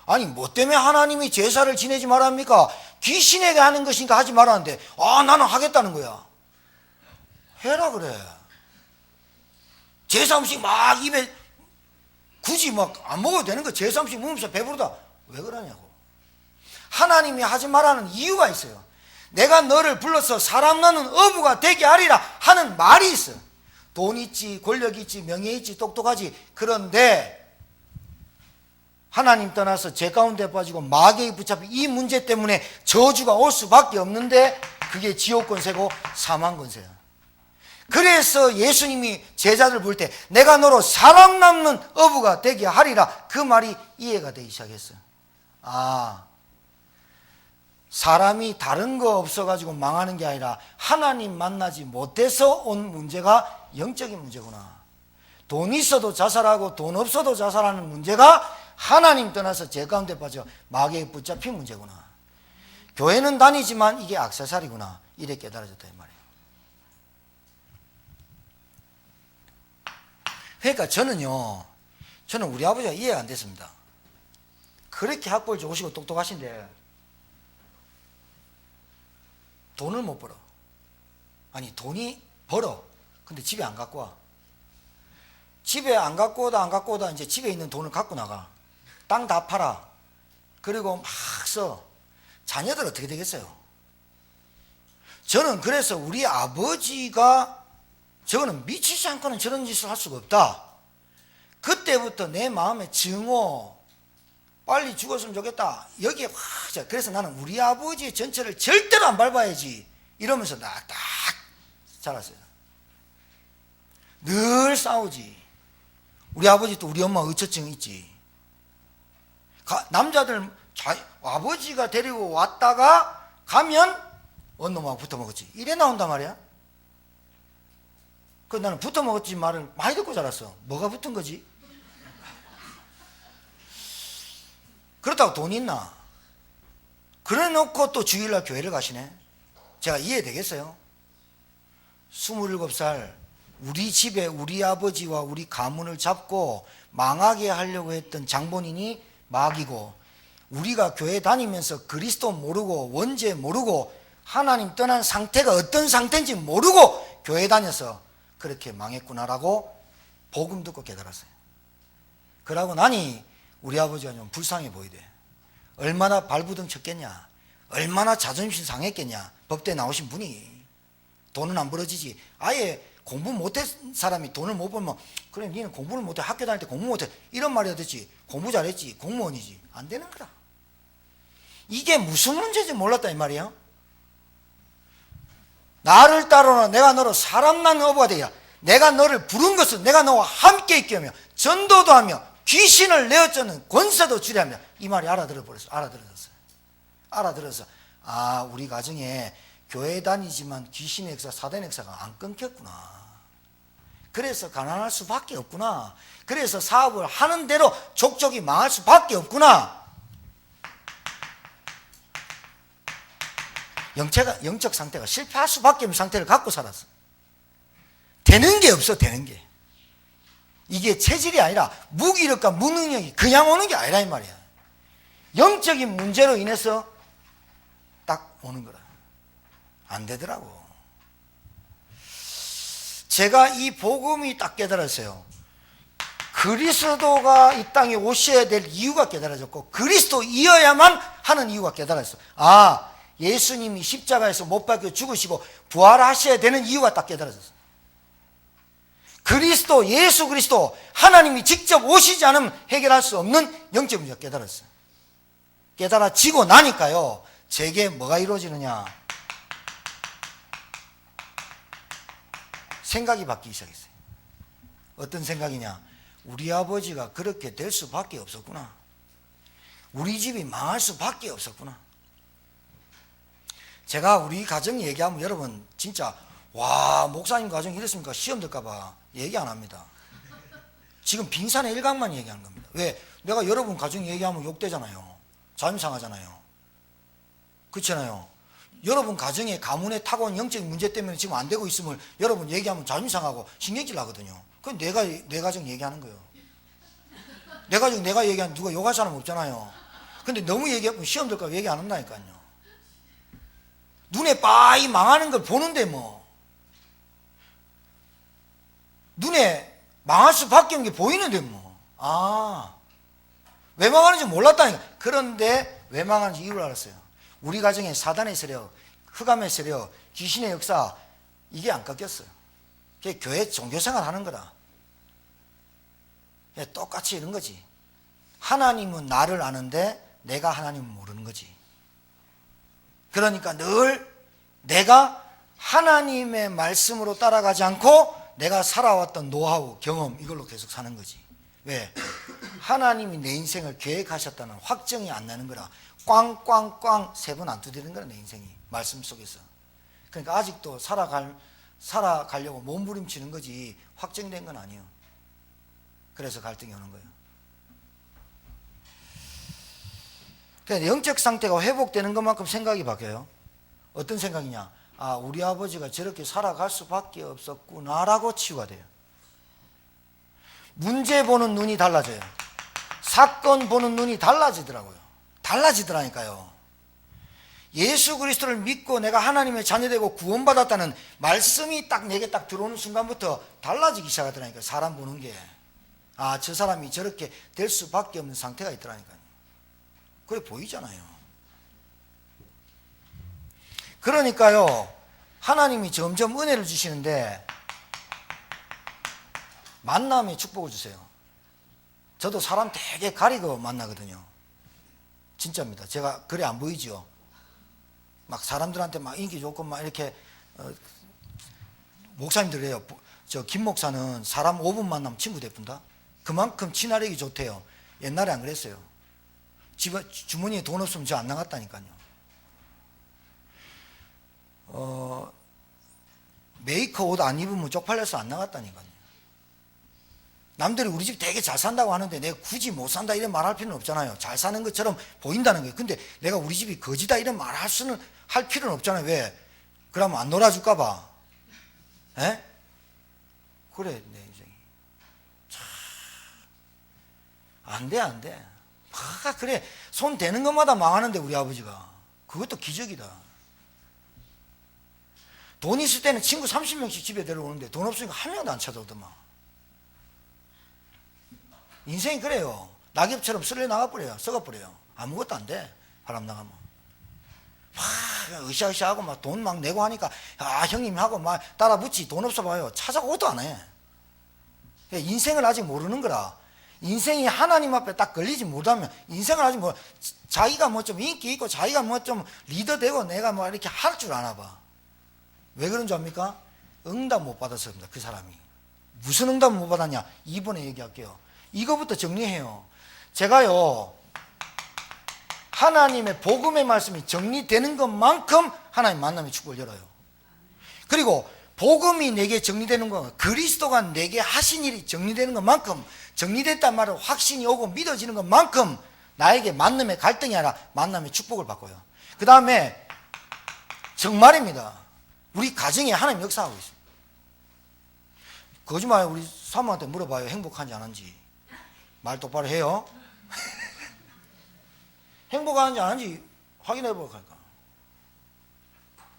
아니, 뭐 때문에 하나님이 제사를 지내지 말아 합니까? 귀신에게 하는 것이니까 하지 말았는데, 아, 나는 하겠다는 거야. 해라 그래. 제사 음식 막 입에 굳이 막 안 먹어도 되는 거, 제사 음식 먹으면서 배부르다. 왜 그러냐고. 하나님이 하지 말라는 이유가 있어요. 내가 너를 불러서 사람 나는 어부가 되게 하리라 하는 말이 있어. 돈 있지, 권력 있지, 명예 있지, 똑똑하지. 그런데 하나님 떠나서 죄 가운데 빠지고 마귀에 붙잡힌 이 문제 때문에 저주가 올 수밖에 없는데, 그게 지옥 권세고 사망 권세야. 그래서 예수님이 제자들 볼 때 내가 너로 사람 남는 어부가 되게 하리라, 그 말이 이해가 되기 시작했어요. 아, 사람이 다른 거 없어가지고 망하는 게 아니라 하나님 만나지 못해서 온 문제가 영적인 문제구나. 돈 있어도 자살하고 돈 없어도 자살하는 문제가 하나님 떠나서 죄 가운데 빠져 마귀에 붙잡힌 문제구나. 교회는 다니지만 이게 악세사리구나. 이래 깨달아졌다 이 말이에요. 그러니까 저는 우리 아버지가 이해가 안 됐습니다. 그렇게 학벌 좋으시고 똑똑하신데 돈을 못 벌어. 아니, 돈이 벌어. 근데 집에 안 갖고 와. 집에 안 갖고 오다 이제 집에 있는 돈을 갖고 나가. 땅 다 팔아. 그리고 막 써. 자녀들 어떻게 되겠어요? 저는 그래서 우리 아버지가 저거는 미치지 않고는 저런 짓을 할 수가 없다. 그때부터 내 마음의 증오, 빨리 죽었으면 좋겠다. 여기에 확, 그래서 나는 우리 아버지의 전체를 절대로 안 밟아야지. 이러면서 딱 자랐어요. 늘 싸우지. 우리 아버지도 우리 엄마 의처증 있지. 남자들 아버지가 데리고 왔다가 가면 어느 놈하고 붙어 먹었지. 이래 나온단 말이야. 그 나는 붙어 먹었지 말을 많이 듣고 자랐어. 뭐가 붙은 거지? 그렇다고 돈 있나? 그래 놓고 또 주일날 교회를 가시네. 제가 이해되겠어요? 27살 우리 집에 우리 아버지와 우리 가문을 잡고 망하게 하려고 했던 장본인이 마귀고, 우리가 교회 다니면서 그리스도 모르고 원죄 모르고 하나님 떠난 상태가 어떤 상태인지 모르고 교회 다녀서 그렇게 망했구나라고 복음 듣고 깨달았어요. 그러고 나니 우리 아버지가 좀 불쌍해 보이대. 얼마나 발부둥 쳤겠냐, 얼마나 자존심 상했겠냐. 법대 나오신 분이 돈은 안 벌어지지. 아예 공부 못한 사람이 돈을 못 벌면 그래 니는 공부를 못해, 학교 다닐 때 공부 못해, 이런 말이 되지. 공부 잘했지, 공무원이지. 안 되는 거다. 이게 무슨 문제인지 몰랐다 이 말이야. 나를 따르라 내가 너로 사람 낳는 어부가 되야. 내가 너를 부른 것은 내가 너와 함께 있게 하며 전도도 하며 귀신을 내어쫓는 권세도 주려 하며. 이 말이 알아들어서 아, 우리 가정에 교회 다니지만 귀신의 역사, 사단의 역사가 안 끊겼구나. 그래서 가난할 수밖에 없구나. 그래서 사업을 하는 대로 족족이 망할 수밖에 없구나. 영적 상태가 실패할 수밖에 없는 상태를 갖고 살았어. 되는 게 없어. 되는 게. 이게 체질이 아니라 무기력과 무능력이 그냥 오는 게 아니라 이 말이야. 영적인 문제로 인해서 딱 오는 거라. 안 되더라고. 제가 이 복음이 딱 깨달았어요. 그리스도가 이 땅에 오셔야 될 이유가 깨달아졌고, 그리스도이어야만 하는 이유가 깨달았어요. 아, 예수님이 십자가에서 못 박혀 죽으시고 부활하셔야 되는 이유가 딱 깨달아졌어요. 그리스도, 예수 그리스도, 하나님이 직접 오시지 않으면 해결할 수 없는 영적 문제가 깨달았어요. 깨달아지고 나니까요, 제게 뭐가 이루어지느냐, 생각이 바뀌기 시작했어요. 어떤 생각이냐, 우리 아버지가 그렇게 될 수밖에 없었구나. 우리 집이 망할 수밖에 없었구나. 제가 우리 가정 얘기하면 여러분 진짜 와, 목사님 가정 이랬습니까? 시험 들까봐 얘기 안 합니다. 지금 빙산의 일각만 얘기하는 겁니다. 왜? 내가 여러분 가정 얘기하면 욕되잖아요. 자존심 상하잖아요. 그렇잖아요. 여러분 가정에 가문에 타고온 영적인 문제 때문에 지금 안 되고 있음을 여러분 얘기하면 자존심 상하고 신경질 나거든요. 그건 내 가정 얘기하는 거예요. 내 가정 내가 얘기하면 누가 욕할 사람 없잖아요. 근데 너무 얘기하면 시험 들까 얘기 안 한다니까요. 눈에 빠이 망하는 걸 보는데 뭐 눈에 망할 수밖에 없는 게 보이는데 뭐, 아, 왜 망하는지 몰랐다니까. 그런데 왜 망하는지 이유를 알았어요. 우리 가정에 사단의 세력, 흑암의 세력, 귀신의 역사, 이게 안 깎였어요. 그게 교회 종교생활 하는 거다. 똑같이 이런 거지. 하나님은 나를 아는데 내가 하나님은 모르는 거지. 그러니까 늘 내가 하나님의 말씀으로 따라가지 않고 내가 살아왔던 노하우, 경험, 이걸로 계속 사는 거지. 왜? 하나님이 내 인생을 계획하셨다는 확정이 안 나는 거라. 꽝꽝꽝 세 번 안 두드리는 거라, 내 인생이. 말씀 속에서. 그러니까 아직도 살아가려고 몸부림치는 거지 확정된 건 아니에요. 그래서 갈등이 오는 거예요. 그러니까 영적 상태가 회복되는 것만큼 생각이 바뀌어요. 어떤 생각이냐? 아, 우리 아버지가 저렇게 살아갈 수밖에 없었구나라고 치유가 돼요. 문제 보는 눈이 달라져요. 사건 보는 눈이 달라지더라고요. 달라지더라니까요. 예수 그리스도를 믿고 내가 하나님의 자녀되고 구원받았다는 말씀이 딱 내게 딱 들어오는 순간부터 달라지기 시작하더라니까요. 사람 보는 게. 아, 저 사람이 저렇게 될 수밖에 없는 상태가 있더라니까요. 그게 보이잖아요. 그러니까요, 하나님이 점점 은혜를 주시는데 만남에 축복을 주세요. 저도 사람 되게 가리고 만나거든요. 진짜입니다. 제가 그래 안 보이죠? 막 사람들한테 막 인기 좋고 막 이렇게 목사님들이에요. 저 김 목사는 사람 5분 만나면 친구 돼뿐다. 그만큼 친화력이 좋대요. 옛날에 안 그랬어요. 집에 주머니에 돈 없으면 저 안 나갔다니까요. 메이커 옷 안 입으면 쪽팔려서 안 나갔다니까요. 남들이 우리 집 되게 잘 산다고 하는데 내가 굳이 못 산다 이런 말할 필요는 없잖아요. 잘 사는 것처럼 보인다는 거예요. 근데 내가 우리 집이 거지다 이런 말 할 필요는 없잖아요. 왜? 그러면 안 놀아줄까 봐. 에? 그래 내 인생이 안 돼. 그래 손 대는 것마다 망하는데 우리 아버지가 그것도 기적이다. 돈 있을 때는 친구 30명씩 집에 데려오는데 돈 없으니까 한 명도 안 찾아오더만. 인생이 그래요. 낙엽처럼 쓸려 나가버려요. 썩어버려요. 아무것도 안 돼. 바람 나가면 막 으쌰으쌰하고 막 돈 막 내고 하니까 형님 하고 막 따라 붙지. 돈 없어 봐요. 찾아오도 안 해. 인생을 아직 모르는 거라. 인생이 하나님 앞에 딱 걸리지 못하면 인생을 아직 자기가 뭐 좀 인기 있고 자기가 뭐 좀 리더 되고 내가 뭐 이렇게 할 줄 아나 봐. 왜 그런 줄 압니까? 응답 못 받았습니다. 그 사람이. 무슨 응답 못 받았냐? 2번에 얘기할게요. 이거부터 정리해요. 제가요 하나님의 복음의 말씀이 정리되는 것만큼 하나님 만남의 축복을 열어요. 그리고 복음이 내게 정리되는 것, 그리스도가 내게 하신 일이 정리되는 것만큼, 정리됐단 말은 확신이 오고 믿어지는 것만큼 나에게 만남의 갈등이 아니라 만남의 축복을 받고요. 그 다음에 정말입니다. 우리 가정에 하나님 역사하고 있습니다. 거짓말 우리 사모한테 물어봐요. 행복한지 안 한지. 말 똑바로 해요. 행복한지 안 한지 확인해 보니까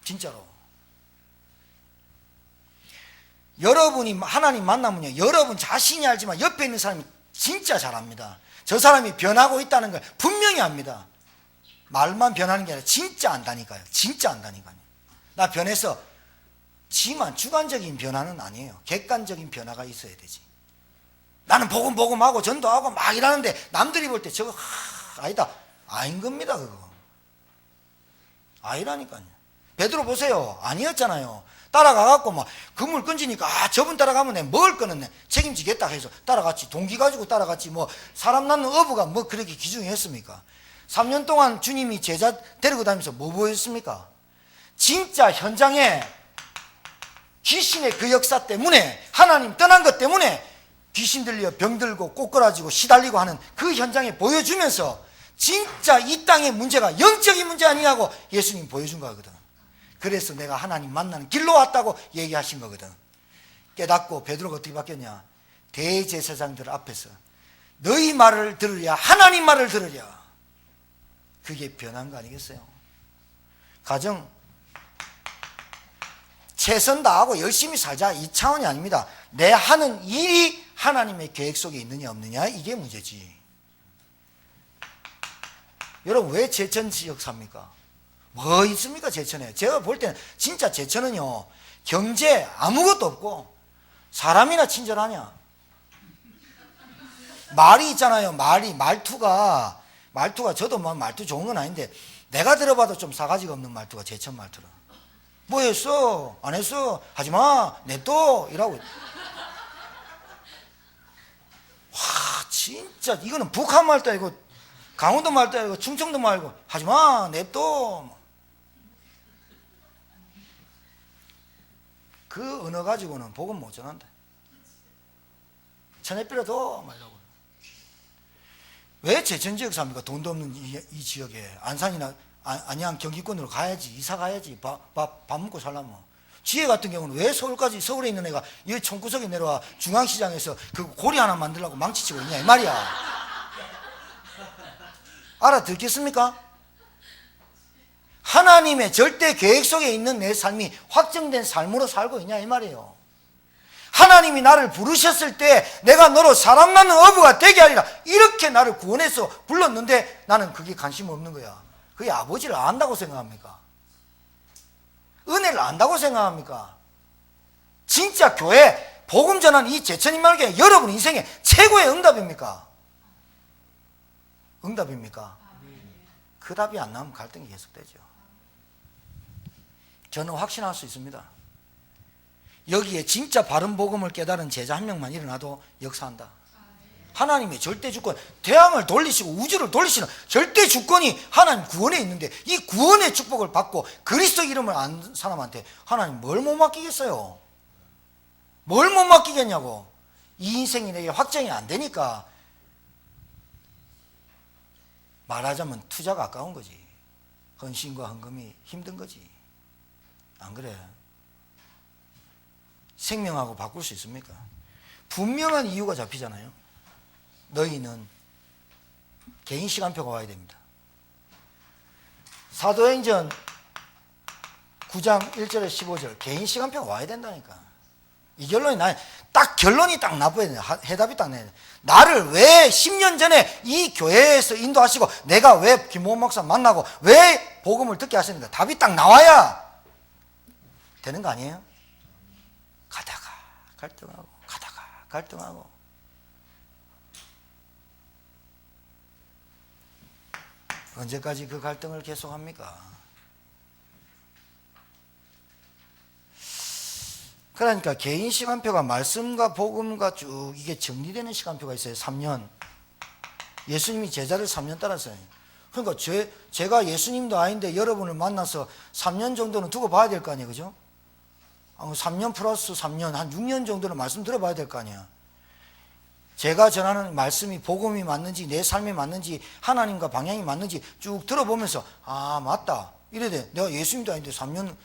진짜로. 여러분이 하나님 만나면요, 여러분 자신이 알지만 옆에 있는 사람이 진짜 잘 압니다. 저 사람이 변하고 있다는 걸 분명히 압니다. 말만 변하는 게 아니라 진짜 안다니까요. 진짜 안다니까요. 나 변해서 지만 주관적인 변화는 아니에요. 객관적인 변화가 있어야 되지. 나는 복음하고 전도하고 막 이러는데 남들이 볼 때 저거 아니다. 아닌 겁니다. 그거 아니라니까요. 베드로 보세요. 아니었잖아요. 따라가갖고 막 그물 건지니까 저분 따라가면 내 먹을 거는 내 책임지겠다 해서 따라갔지. 동기 가지고 따라갔지. 뭐 사람 낳는 어부가 뭐 그렇게 기중했습니까? 3년 동안 주님이 제자 데리고 다니면서 뭐 보였습니까? 진짜 현장에 귀신의 그 역사 때문에, 하나님 떠난 것 때문에 귀신 들려 병들고 꼬꾸라지고 시달리고 하는 그 현장에 보여주면서 진짜 이 땅의 문제가 영적인 문제 아니냐고 예수님 보여준 거거든. 그래서 내가 하나님 만나는 길로 왔다고 얘기하신 거거든. 깨닫고 베드로가 어떻게 바뀌었냐? 대제사장들 앞에서 너희 말을 들으랴 하나님 말을 들으랴. 그게 변한 거 아니겠어요? 가정 최선 다하고 열심히 살자 이 차원이 아닙니다. 내 하는 일이 하나님의 계획 속에 있느냐 없느냐 이게 문제지. 여러분 왜 제천 지역 삽니까? 뭐 있습니까 제천에? 제가 볼 때는 진짜 제천은요 경제 아무것도 없고 사람이나 친절하냐? 말이 있잖아요. 말투가 저도 뭐 말투 좋은 건 아닌데 내가 들어봐도 좀 싸가지가 없는 말투가 제천 말투라. 뭐 했어? 안 했어? 하지마 냅둬 이라고. 와 진짜 이거는 북한 말도 아니고 강원도 말도 아니고 충청도 말고 하지마 냅둬. 그 언어 가지고는 복음 못 전한다. 천혜비라도 말라고. 왜 제천지역 삽니까? 돈도 없는 이 지역에. 안산이나 안양 경기권으로 가야지. 이사 가야지. 밥 먹고 살려면. 지혜 같은 경우는 왜 서울에 있는 애가 이 총구석에 내려와 중앙시장에서 그 고리 하나 만들려고 망치치고 있냐 이 말이야. 알아듣겠습니까? 하나님의 절대 계획 속에 있는 내 삶이 확정된 삶으로 살고 있냐 이 말이에요. 하나님이 나를 부르셨을 때 내가 너로 사람 낳는 어부가 되게 하리라 이렇게 나를 구원해서 불렀는데 나는 그게 관심 없는 거야. 그게 아버지를 안다고 생각합니까? 은혜를 안다고 생각합니까? 진짜 교회 복음 전하는 이 제천인 말게 여러분 인생의 최고의 응답입니까? 응답입니까? 그 답이 안 나오면 갈등이 계속되죠. 저는 확신할 수 있습니다. 여기에 진짜 바른 복음을 깨달은 제자 한 명만 일어나도 역사한다. 하나님의 절대 주권, 태양을 돌리시고 우주를 돌리시는 절대 주권이 하나님 구원에 있는데, 이 구원의 축복을 받고 그리스도 이름을 아는 사람한테 하나님 뭘 못 맡기겠어요? 뭘 못 맡기겠냐고. 이 인생이 내게 확정이 안 되니까 말하자면 투자가 아까운 거지. 헌신과 헌금이 힘든 거지. 안 그래? 생명하고 바꿀 수 있습니까? 분명한 이유가 잡히잖아요. 너희는 개인 시간표가 와야 됩니다. 사도행전 9장 1절에 15절 개인 시간표가 와야 된다니까. 이 결론이 결론이 딱 나빠야 돼. 해답이 딱 나야 돼. 나를 왜 10년 전에 이 교회에서 인도하시고 내가 왜 김모은 목사 만나고 왜 복음을 듣게 하시는가. 답이 딱 나와야 되는 거 아니에요? 가다가 갈등하고 가다가 갈등하고. 언제까지 그 갈등을 계속합니까? 그러니까 개인 시간표가 말씀과 복음과 쭉 이게 정리되는 시간표가 있어요. 3년. 예수님이 제자를 3년 따랐어요. 그러니까 제가 예수님도 아닌데 여러분을 만나서 3년 정도는 두고 봐야 될 거 아니에요. 그죠? 3년 플러스 3년, 한 6년 정도는 말씀 들어봐야 될 거 아니야. 제가 전하는 말씀이 복음이 맞는지 내 삶에 맞는지 하나님과 방향이 맞는지 쭉 들어보면서 아 맞다 이래 돼. 내가 예수님도 아닌데 3년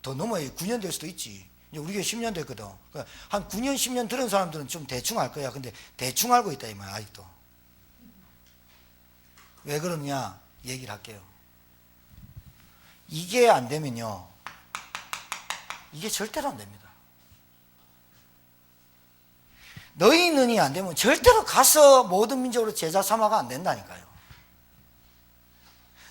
더 넘어야 9년 될 수도 있지. 이제 우리가 10년 됐거든. 그러니까 한 9년 10년 들은 사람들은 좀 대충 알 거야. 근데 대충 알고 있다 이 말. 아직도 왜 그러냐 얘기를 할게요. 이게 안 되면요, 이게 절대로 안 됩니다. 너희는이 안 되면 절대로 가서 모든 민족으로 제자 삼아가 안 된다니까요.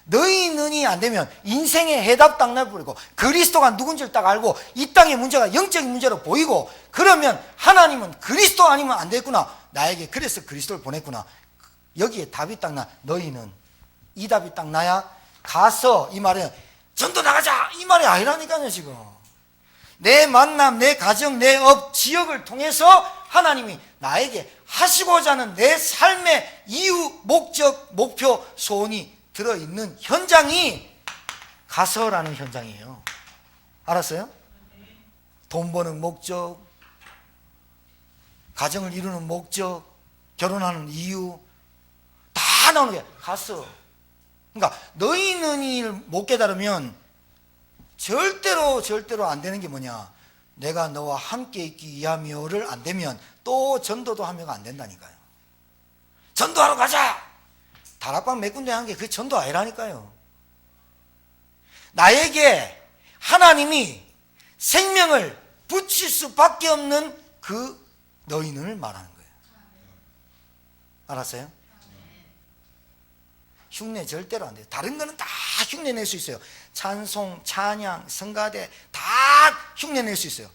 너희는이 안 되면 인생의 해답 딱 내버리고 그리스도가 누군지를 딱 알고 이 땅의 문제가 영적인 문제로 보이고, 그러면 하나님은 그리스도 아니면 안 되겠구나. 나에게 그래서 그리스도를 보냈구나. 여기에 답이 딱 나. 너희는 이 답이 딱 나야 가서 이 말은 전도 나가자 이 말이 아니라니까요. 지금 내 만남, 내 가정, 내 업, 지역을 통해서 하나님이 나에게 하시고자 하는 내 삶의 이유, 목적, 목표, 소원이 들어있는 현장이 가서라는 현장이에요. 알았어요? 돈 버는 목적, 가정을 이루는 목적, 결혼하는 이유 다 나오는 게 가서. 그러니까 너희는 일 못 깨달으면 절대로 안 되는 게 뭐냐, 내가 너와 함께 있기 위함이요를 안 되면 또 전도도 하면 안 된다니까요. 전도하러 가자! 다락방 몇 군데 한 게 그게 전도 아니라니까요. 나에게 하나님이 생명을 붙일 수밖에 없는 그 너희는을 말하는 거예요. 알았어요? 흉내 절대로 안 돼요. 다른 거는 다 흉내 낼 수 있어요. 찬송, 찬양, 성가대 다 흉내 낼 수 있어요.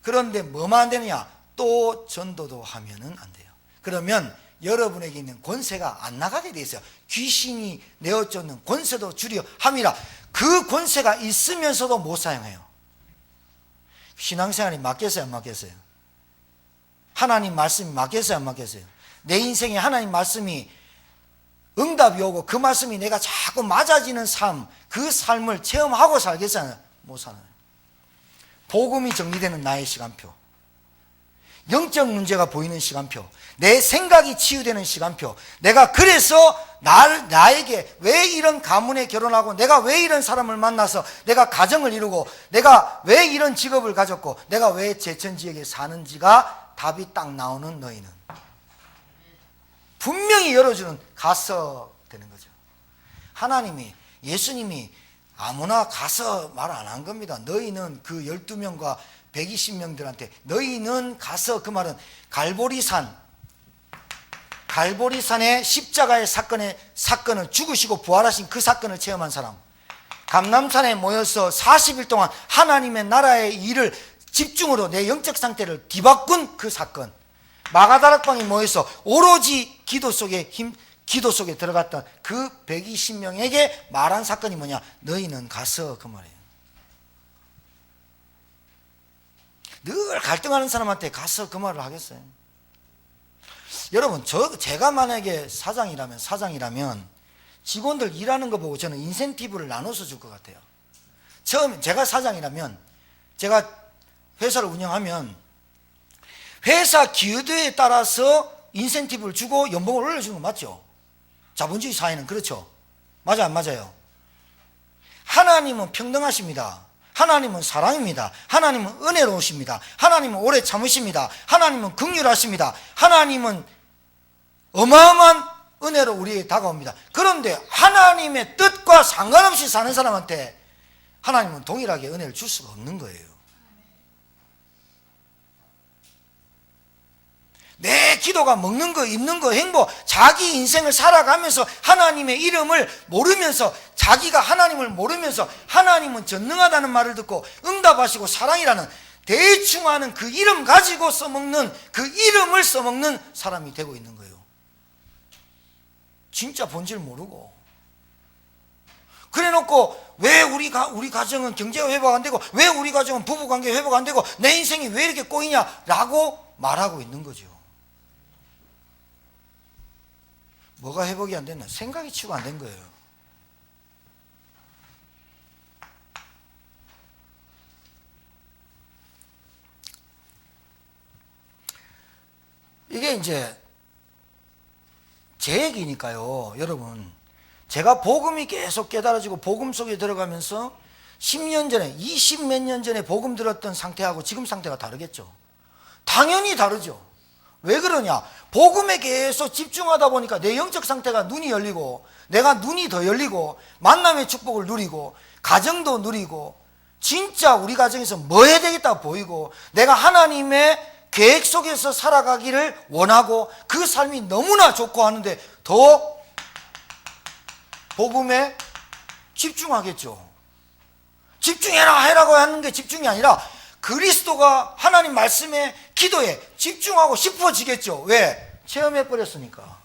그런데 뭐만 안 되느냐? 또 전도도 하면은 안 돼요. 그러면 여러분에게 있는 권세가 안 나가게 돼 있어요. 귀신이 내어쫓는 권세도 주려 함이라. 그 권세가 있으면서도 못 사용해요. 신앙생활이 맞겠어요, 안 맞겠어요? 하나님 말씀이 맞겠어요, 안 맞겠어요? 내 인생에 하나님 말씀이 응답이 오고 그 말씀이 내가 자꾸 맞아지는 삶, 그 삶을 체험하고 살겠어요? 못 살아요. 복음이 정리되는 나의 시간표, 영적 문제가 보이는 시간표, 내 생각이 치유되는 시간표, 내가 그래서 나에게 왜 이런 가문에 결혼하고, 내가 왜 이런 사람을 만나서 내가 가정을 이루고, 내가 왜 이런 직업을 가졌고, 내가 왜 제천지역에 사는지가 답이 딱 나오는 너희는 분명히 열어주는 가서 되는 거죠. 하나님이, 예수님이 아무나 가서 말 안 한 겁니다. 너희는 그 12명과 120명들한테 너희는 가서, 그 말은 갈보리산의 십자가의 사건을 죽으시고 부활하신 그 사건을 체험한 사람, 감람산에 모여서 40일 동안 하나님의 나라의 일을 집중으로 내 영적 상태를 뒤바꾼 그 사건, 마가다락방에 모여서 오로지 기도 속에 기도 속에 들어갔던 그 120명에게 말한 사건이 뭐냐? 너희는 가서, 그 말이에요. 늘 갈등하는 사람한테 가서 그 말을 하겠어요? 여러분, 제가 만약에 사장이라면 직원들 일하는 거 보고 저는 인센티브를 나눠서 줄 것 같아요. 처음에 제가 사장이라면, 제가 회사를 운영하면 회사 기여도에 따라서 인센티브를 주고 연봉을 올려주는 거 맞죠? 자본주의 사회는 그렇죠. 맞아요, 안 맞아요? 하나님은 평등하십니다. 하나님은 사랑입니다. 하나님은 은혜로우십니다. 하나님은 오래 참으십니다. 하나님은 긍휼하십니다. 하나님은 어마어마한 은혜로 우리에게 다가옵니다. 그런데 하나님의 뜻과 상관없이 사는 사람한테 하나님은 동일하게 은혜를 줄 수가 없는 거예요. 내 기도가 먹는 거, 입는 거, 행복, 자기 인생을 살아가면서 하나님의 이름을 모르면서, 자기가 하나님을 모르면서 하나님은 전능하다는 말을 듣고 응답하시고 사랑이라는 대충 하는 그 이름 가지고 써먹는, 그 이름을 써먹는 사람이 되고 있는 거예요. 진짜 본질 모르고. 그래 놓고 왜 우리 가정은 경제가 회복 안 되고, 왜 우리 가정은 부부관계 회복 안 되고, 내 인생이 왜 이렇게 꼬이냐라고 말하고 있는 거죠. 뭐가 회복이 안 됐나? 생각이 치고 안 된 거예요. 이게 이제 제 얘기니까요. 여러분, 제가 복음이 계속 깨달아지고 복음 속에 들어가면서 10년 전에, 20 몇 년 전에 복음 들었던 상태하고 지금 상태가 다르겠죠. 당연히 다르죠. 왜 그러냐? 복음에 계속 집중하다 보니까 내 영적 상태가 눈이 열리고, 내가 눈이 더 열리고, 만남의 축복을 누리고, 가정도 누리고, 진짜 우리 가정에서 뭐 해야 되겠다 보이고, 내가 하나님의 계획 속에서 살아가기를 원하고, 그 삶이 너무나 좋고 하는데 더 복음에 집중하겠죠. 집중해라 해라고 하는 게 집중이 아니라 그리스도가 하나님 말씀에, 기도에 집중하고 싶어지겠죠. 왜? 체험해버렸으니까.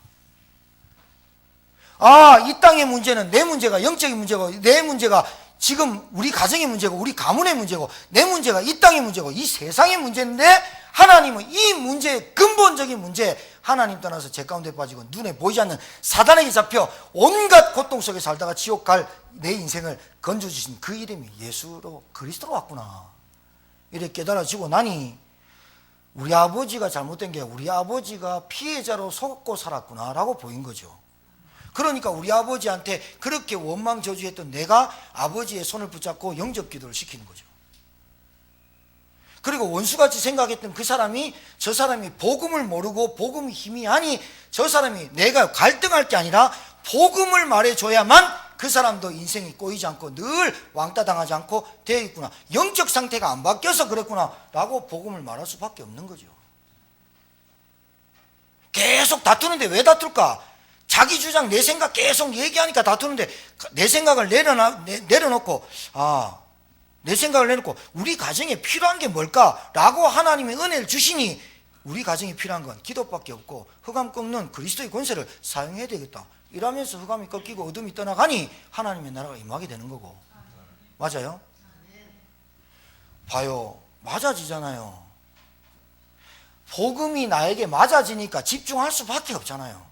아, 이 땅의 문제는 내 문제가 영적인 문제고, 내 문제가 지금 우리 가정의 문제고, 우리 가문의 문제고, 내 문제가 이 땅의 문제고, 이 세상의 문제인데, 하나님은 이 문제의 근본적인 문제, 하나님 떠나서 죄 가운데 빠지고 눈에 보이지 않는 사단에게 잡혀 온갖 고통 속에 살다가 지옥 갈 내 인생을 건져주신 그 이름이 예수로, 그리스도로 왔구나. 이렇게 깨달아지고 나니 우리 아버지가 잘못된 게, 우리 아버지가 피해자로 속고 살았구나 라고 보인 거죠. 그러니까 우리 아버지한테 그렇게 원망 저주했던 내가 아버지의 손을 붙잡고 영접 기도를 시키는 거죠. 그리고 원수같이 생각했던 그 사람이, 저 사람이 복음을 모르고 복음이 힘이 아니, 저 사람이, 내가 갈등할 게 아니라 복음을 말해줘야만 그 사람도 인생이 꼬이지 않고 늘 왕따 당하지 않고 되어 있구나, 영적 상태가 안 바뀌어서 그랬구나 라고 복음을 말할 수밖에 없는 거죠. 계속 다투는데 왜 다툴까? 자기 주장, 내 생각 계속 얘기하니까 다투는데, 내 생각을 내려놓고, 내 생각을 내놓고 우리 가정에 필요한 게 뭘까? 라고 하나님의 은혜를 주시니, 우리 가정에 필요한 건 기도밖에 없고 흑암 꺾는 그리스도의 권세를 사용해야 되겠다. 이러면서 흑암이 꺾이고 어둠이 떠나가니 하나님의 나라가 임하게 되는 거고. 맞아요? 봐요, 맞아지잖아요. 복음이 나에게 맞아지니까 집중할 수밖에 없잖아요.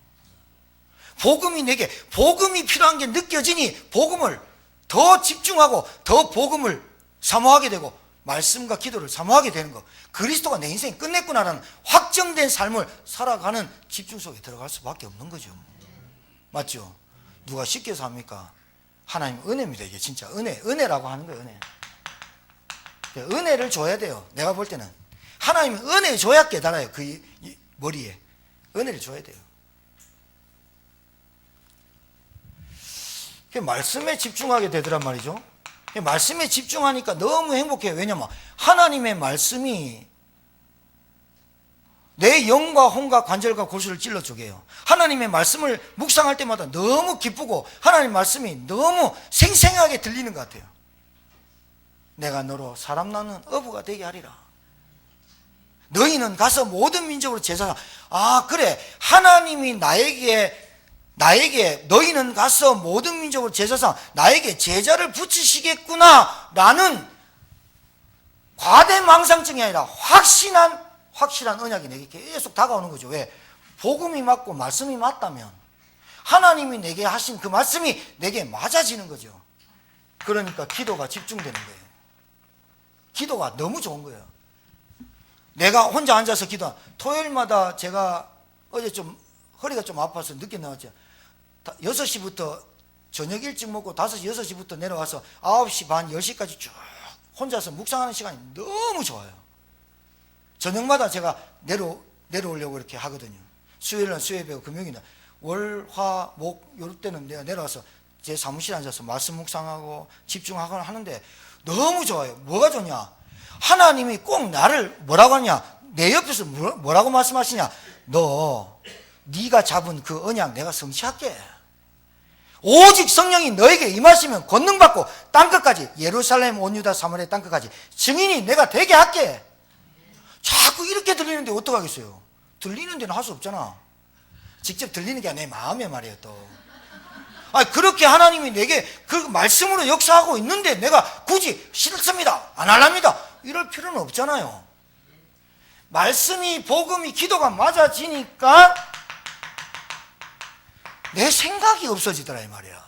복음이 내게, 복음이 필요한 게 느껴지니 복음을 더 집중하고 더 복음을 사모하게 되고 말씀과 기도를 사모하게 되는 거. 그리스도가 내 인생 끝냈구나라는 확정된 삶을 살아가는 집중 속에 들어갈 수밖에 없는 거죠. 맞죠? 누가 쉽게 삽니까? 하나님 은혜입니다. 이게 진짜 은혜라고 하는 거예요. 은혜를 줘야 돼요. 내가 볼 때는 하나님은 은혜 줘야 깨달아요. 그 머리에 은혜를 줘야 돼요. 말씀에 집중하게 되더란 말이죠. 말씀에 집중하니까 너무 행복해요. 왜냐면 하나님의 말씀이 내 영과 혼과 관절과 골수를 찔러 쪼개요. 하나님의 말씀을 묵상할 때마다 너무 기쁘고 하나님 말씀이 너무 생생하게 들리는 것 같아요. 내가 너로 사람 낳는 어부가 되게 하리라. 너희는 가서 모든 민족으로 제사하라. 아, 그래, 하나님이 나에게 나에게 너희는 가서 모든 민족을 제사상 나에게 제자를 붙이시겠구나 라는 과대망상증이 아니라 확실한 언약이 내게 계속 다가오는 거죠. 왜? 복음이 맞고 말씀이 맞다면 하나님이 내게 하신 그 말씀이 내게 맞아지는 거죠. 그러니까 기도가 집중되는 거예요. 기도가 너무 좋은 거예요. 내가 혼자 앉아서 토요일마다 제가 어제 좀 허리가 좀 아파서 늦게 나왔죠. 6시부터 저녁 일찍 먹고 5시, 6시부터 내려와서 9시 반, 10시까지 쭉 혼자서 묵상하는 시간이 너무 좋아요. 저녁마다 제가 내려오려고 이렇게 하거든요. 수요일은 수요예배고 금요일은 월, 화, 목 요럴 때는 내가 내려와서 제 사무실에 앉아서 말씀 묵상하고 집중하거나 하는데 너무 좋아요. 뭐가 좋냐? 하나님이 꼭 나를 뭐라고 하냐? 내 옆에서 뭐라고 말씀하시냐? 네가 잡은 그 언약 내가 성취할게. 오직 성령이 너에게 임하시면 권능받고 땅끝까지 예루살렘 온 유다 사마리아 땅끝까지 증인이 내가 되게 할게. 자꾸 이렇게 들리는데 어떡하겠어요? 들리는 데는 할 수 없잖아. 직접 들리는 게 내 마음의 말이에요. 또 그렇게 하나님이 내게 그 말씀으로 역사하고 있는데 내가 굳이 싫습니다, 안 할랍니다 이럴 필요는 없잖아요. 말씀이, 복음이, 기도가 맞아지니까 내 생각이 없어지더라 이 말이야.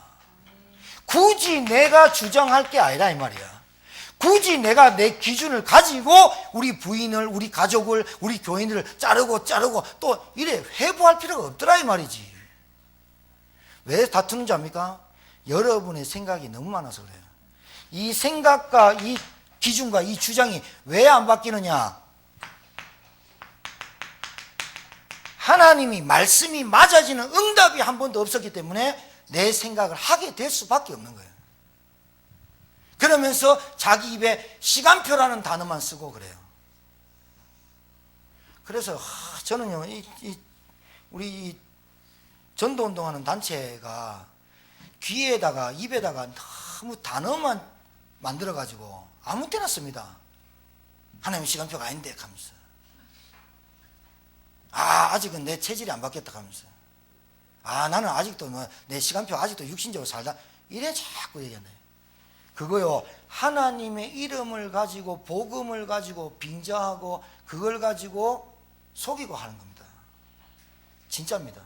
굳이 내가 주장할 게 아니라 이 말이야. 굳이 내가 내 기준을 가지고 우리 부인을, 우리 가족을, 우리 교인들을 자르고 또 이래 회부할 필요가 없더라 이 말이지. 왜 다투는지 압니까? 여러분의 생각이 너무 많아서 그래요. 이 생각과 이 기준과 이 주장이 왜 안 바뀌느냐? 하나님이 말씀이 맞아지는 응답이 한 번도 없었기 때문에 내 생각을 하게 될 수밖에 없는 거예요. 그러면서 자기 입에 시간표라는 단어만 쓰고 그래요. 그래서 저는요, 우리 전도운동하는 단체가 귀에다가 입에다가 너무 단어만 만들어가지고 아무 때나 씁니다. 하나님 시간표가 아닌데 하면서. 아직은 내 체질이 안 바뀌었다 하면서. 나는 아직도 내 시간표 아직도 육신적으로 살다. 이래 자꾸 얘기한다. 그거요, 하나님의 이름을 가지고 복음을 가지고 빙자하고 그걸 가지고 속이고 하는 겁니다. 진짜입니다.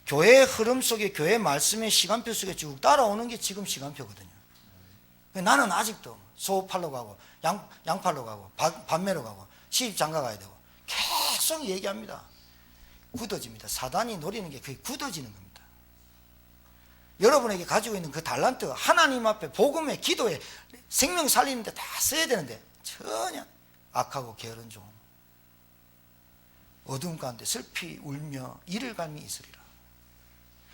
교회의 흐름 속에, 교회 말씀의 시간표 속에 쭉 따라오는 게 지금 시간표거든요. 나는 아직도 소 팔러 가고 양 팔러 가고 밤매러 가고 시집 장가 가야 되고 계속 얘기합니다. 굳어집니다. 사단이 노리는 게 그게 굳어지는 겁니다. 여러분에게 가지고 있는 그 달란트, 하나님 앞에 복음에, 기도에, 생명 살리는데 다 써야 되는데 전혀 악하고 게으른 종, 어둠 가운데 슬피 울며 이를 갈미 있으리라.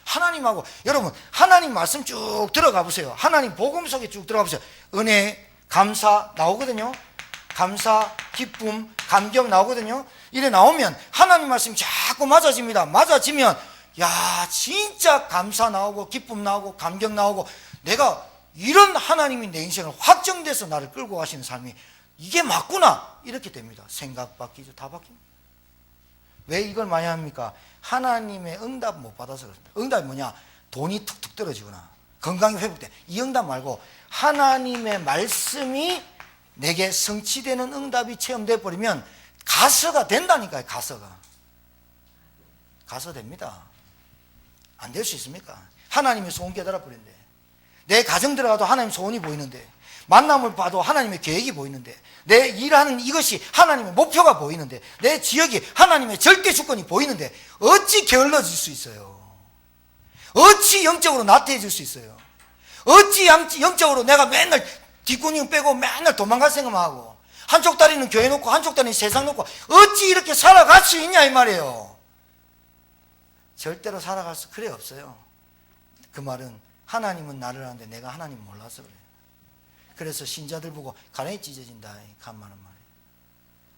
하나님하고, 여러분 하나님 말씀 쭉 들어가 보세요. 하나님 복음 속에 쭉 들어가 보세요. 은혜, 감사 나오거든요. 감사, 기쁨, 감격 나오거든요. 이래 나오면 하나님 말씀이 자꾸 맞아집니다. 맞아지면 진짜 감사 나오고 기쁨 나오고 감격 나오고, 내가 이런 하나님이 내 인생을 확정돼서 나를 끌고 가시는 삶이 이게 맞구나 이렇게 됩니다. 생각 바뀌죠. 다 바뀝니다. 왜 이걸 많이 합니까? 하나님의 응답 못 받아서 그렇습니다. 응답이 뭐냐? 돈이 툭툭 떨어지거나 건강이 회복돼. 이 응답 말고 하나님의 말씀이 내게 성취되는 응답이 체험돼 버리면 가서가 된다니까요. 가서 됩니다. 안 될 수 있습니까? 하나님의 소원 깨달아 버린대. 내 가정 들어가도 하나님의 소원이 보이는데, 만남을 봐도 하나님의 계획이 보이는데, 내 일하는 이것이 하나님의 목표가 보이는데, 내 지역이 하나님의 절대 주권이 보이는데 어찌 게을러질 수 있어요? 어찌 영적으로 나태해질 수 있어요? 어찌 영적으로 내가 맨날 뒷구녕 빼고 맨날 도망갈 생각만 하고, 한쪽 다리는 교회 놓고 한쪽 다리는 세상 놓고 어찌 이렇게 살아갈 수 있냐 이 말이에요. 절대로 살아갈 수 그래 없어요. 그 말은 하나님은 나를 아는데 내가 하나님 몰라서 그래요. 그래서 신자들 보고 가랭이 찢어진다 간만한 말이에요.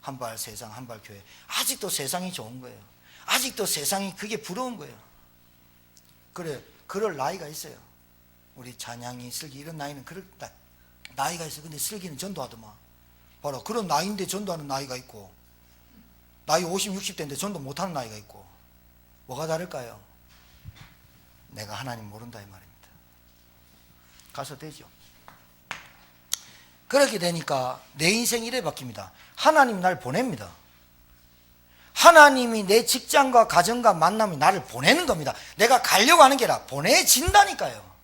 한 발 세상 한 발 교회. 아직도 세상이 좋은 거예요. 아직도 세상이 그게 부러운 거예요. 그래, 그럴 나이가 있어요. 우리 찬양이, 슬기 이런 나이는 그럴 나이가 있어요. 근데 슬기는 전도하더만. 봐라, 그런 나이인데 전도하는 나이가 있고, 나이 50, 60대인데 전도 못하는 나이가 있고, 뭐가 다를까요? 내가 하나님 모른다 이 말입니다. 가서 되죠. 그렇게 되니까 내 인생이 이래 바뀝니다. 하나님이 날 보냅니다. 하나님이 내 직장과 가정과 만남이 나를 보내는 겁니다. 내가 가려고 하는 게 아니라 보내진다니까요.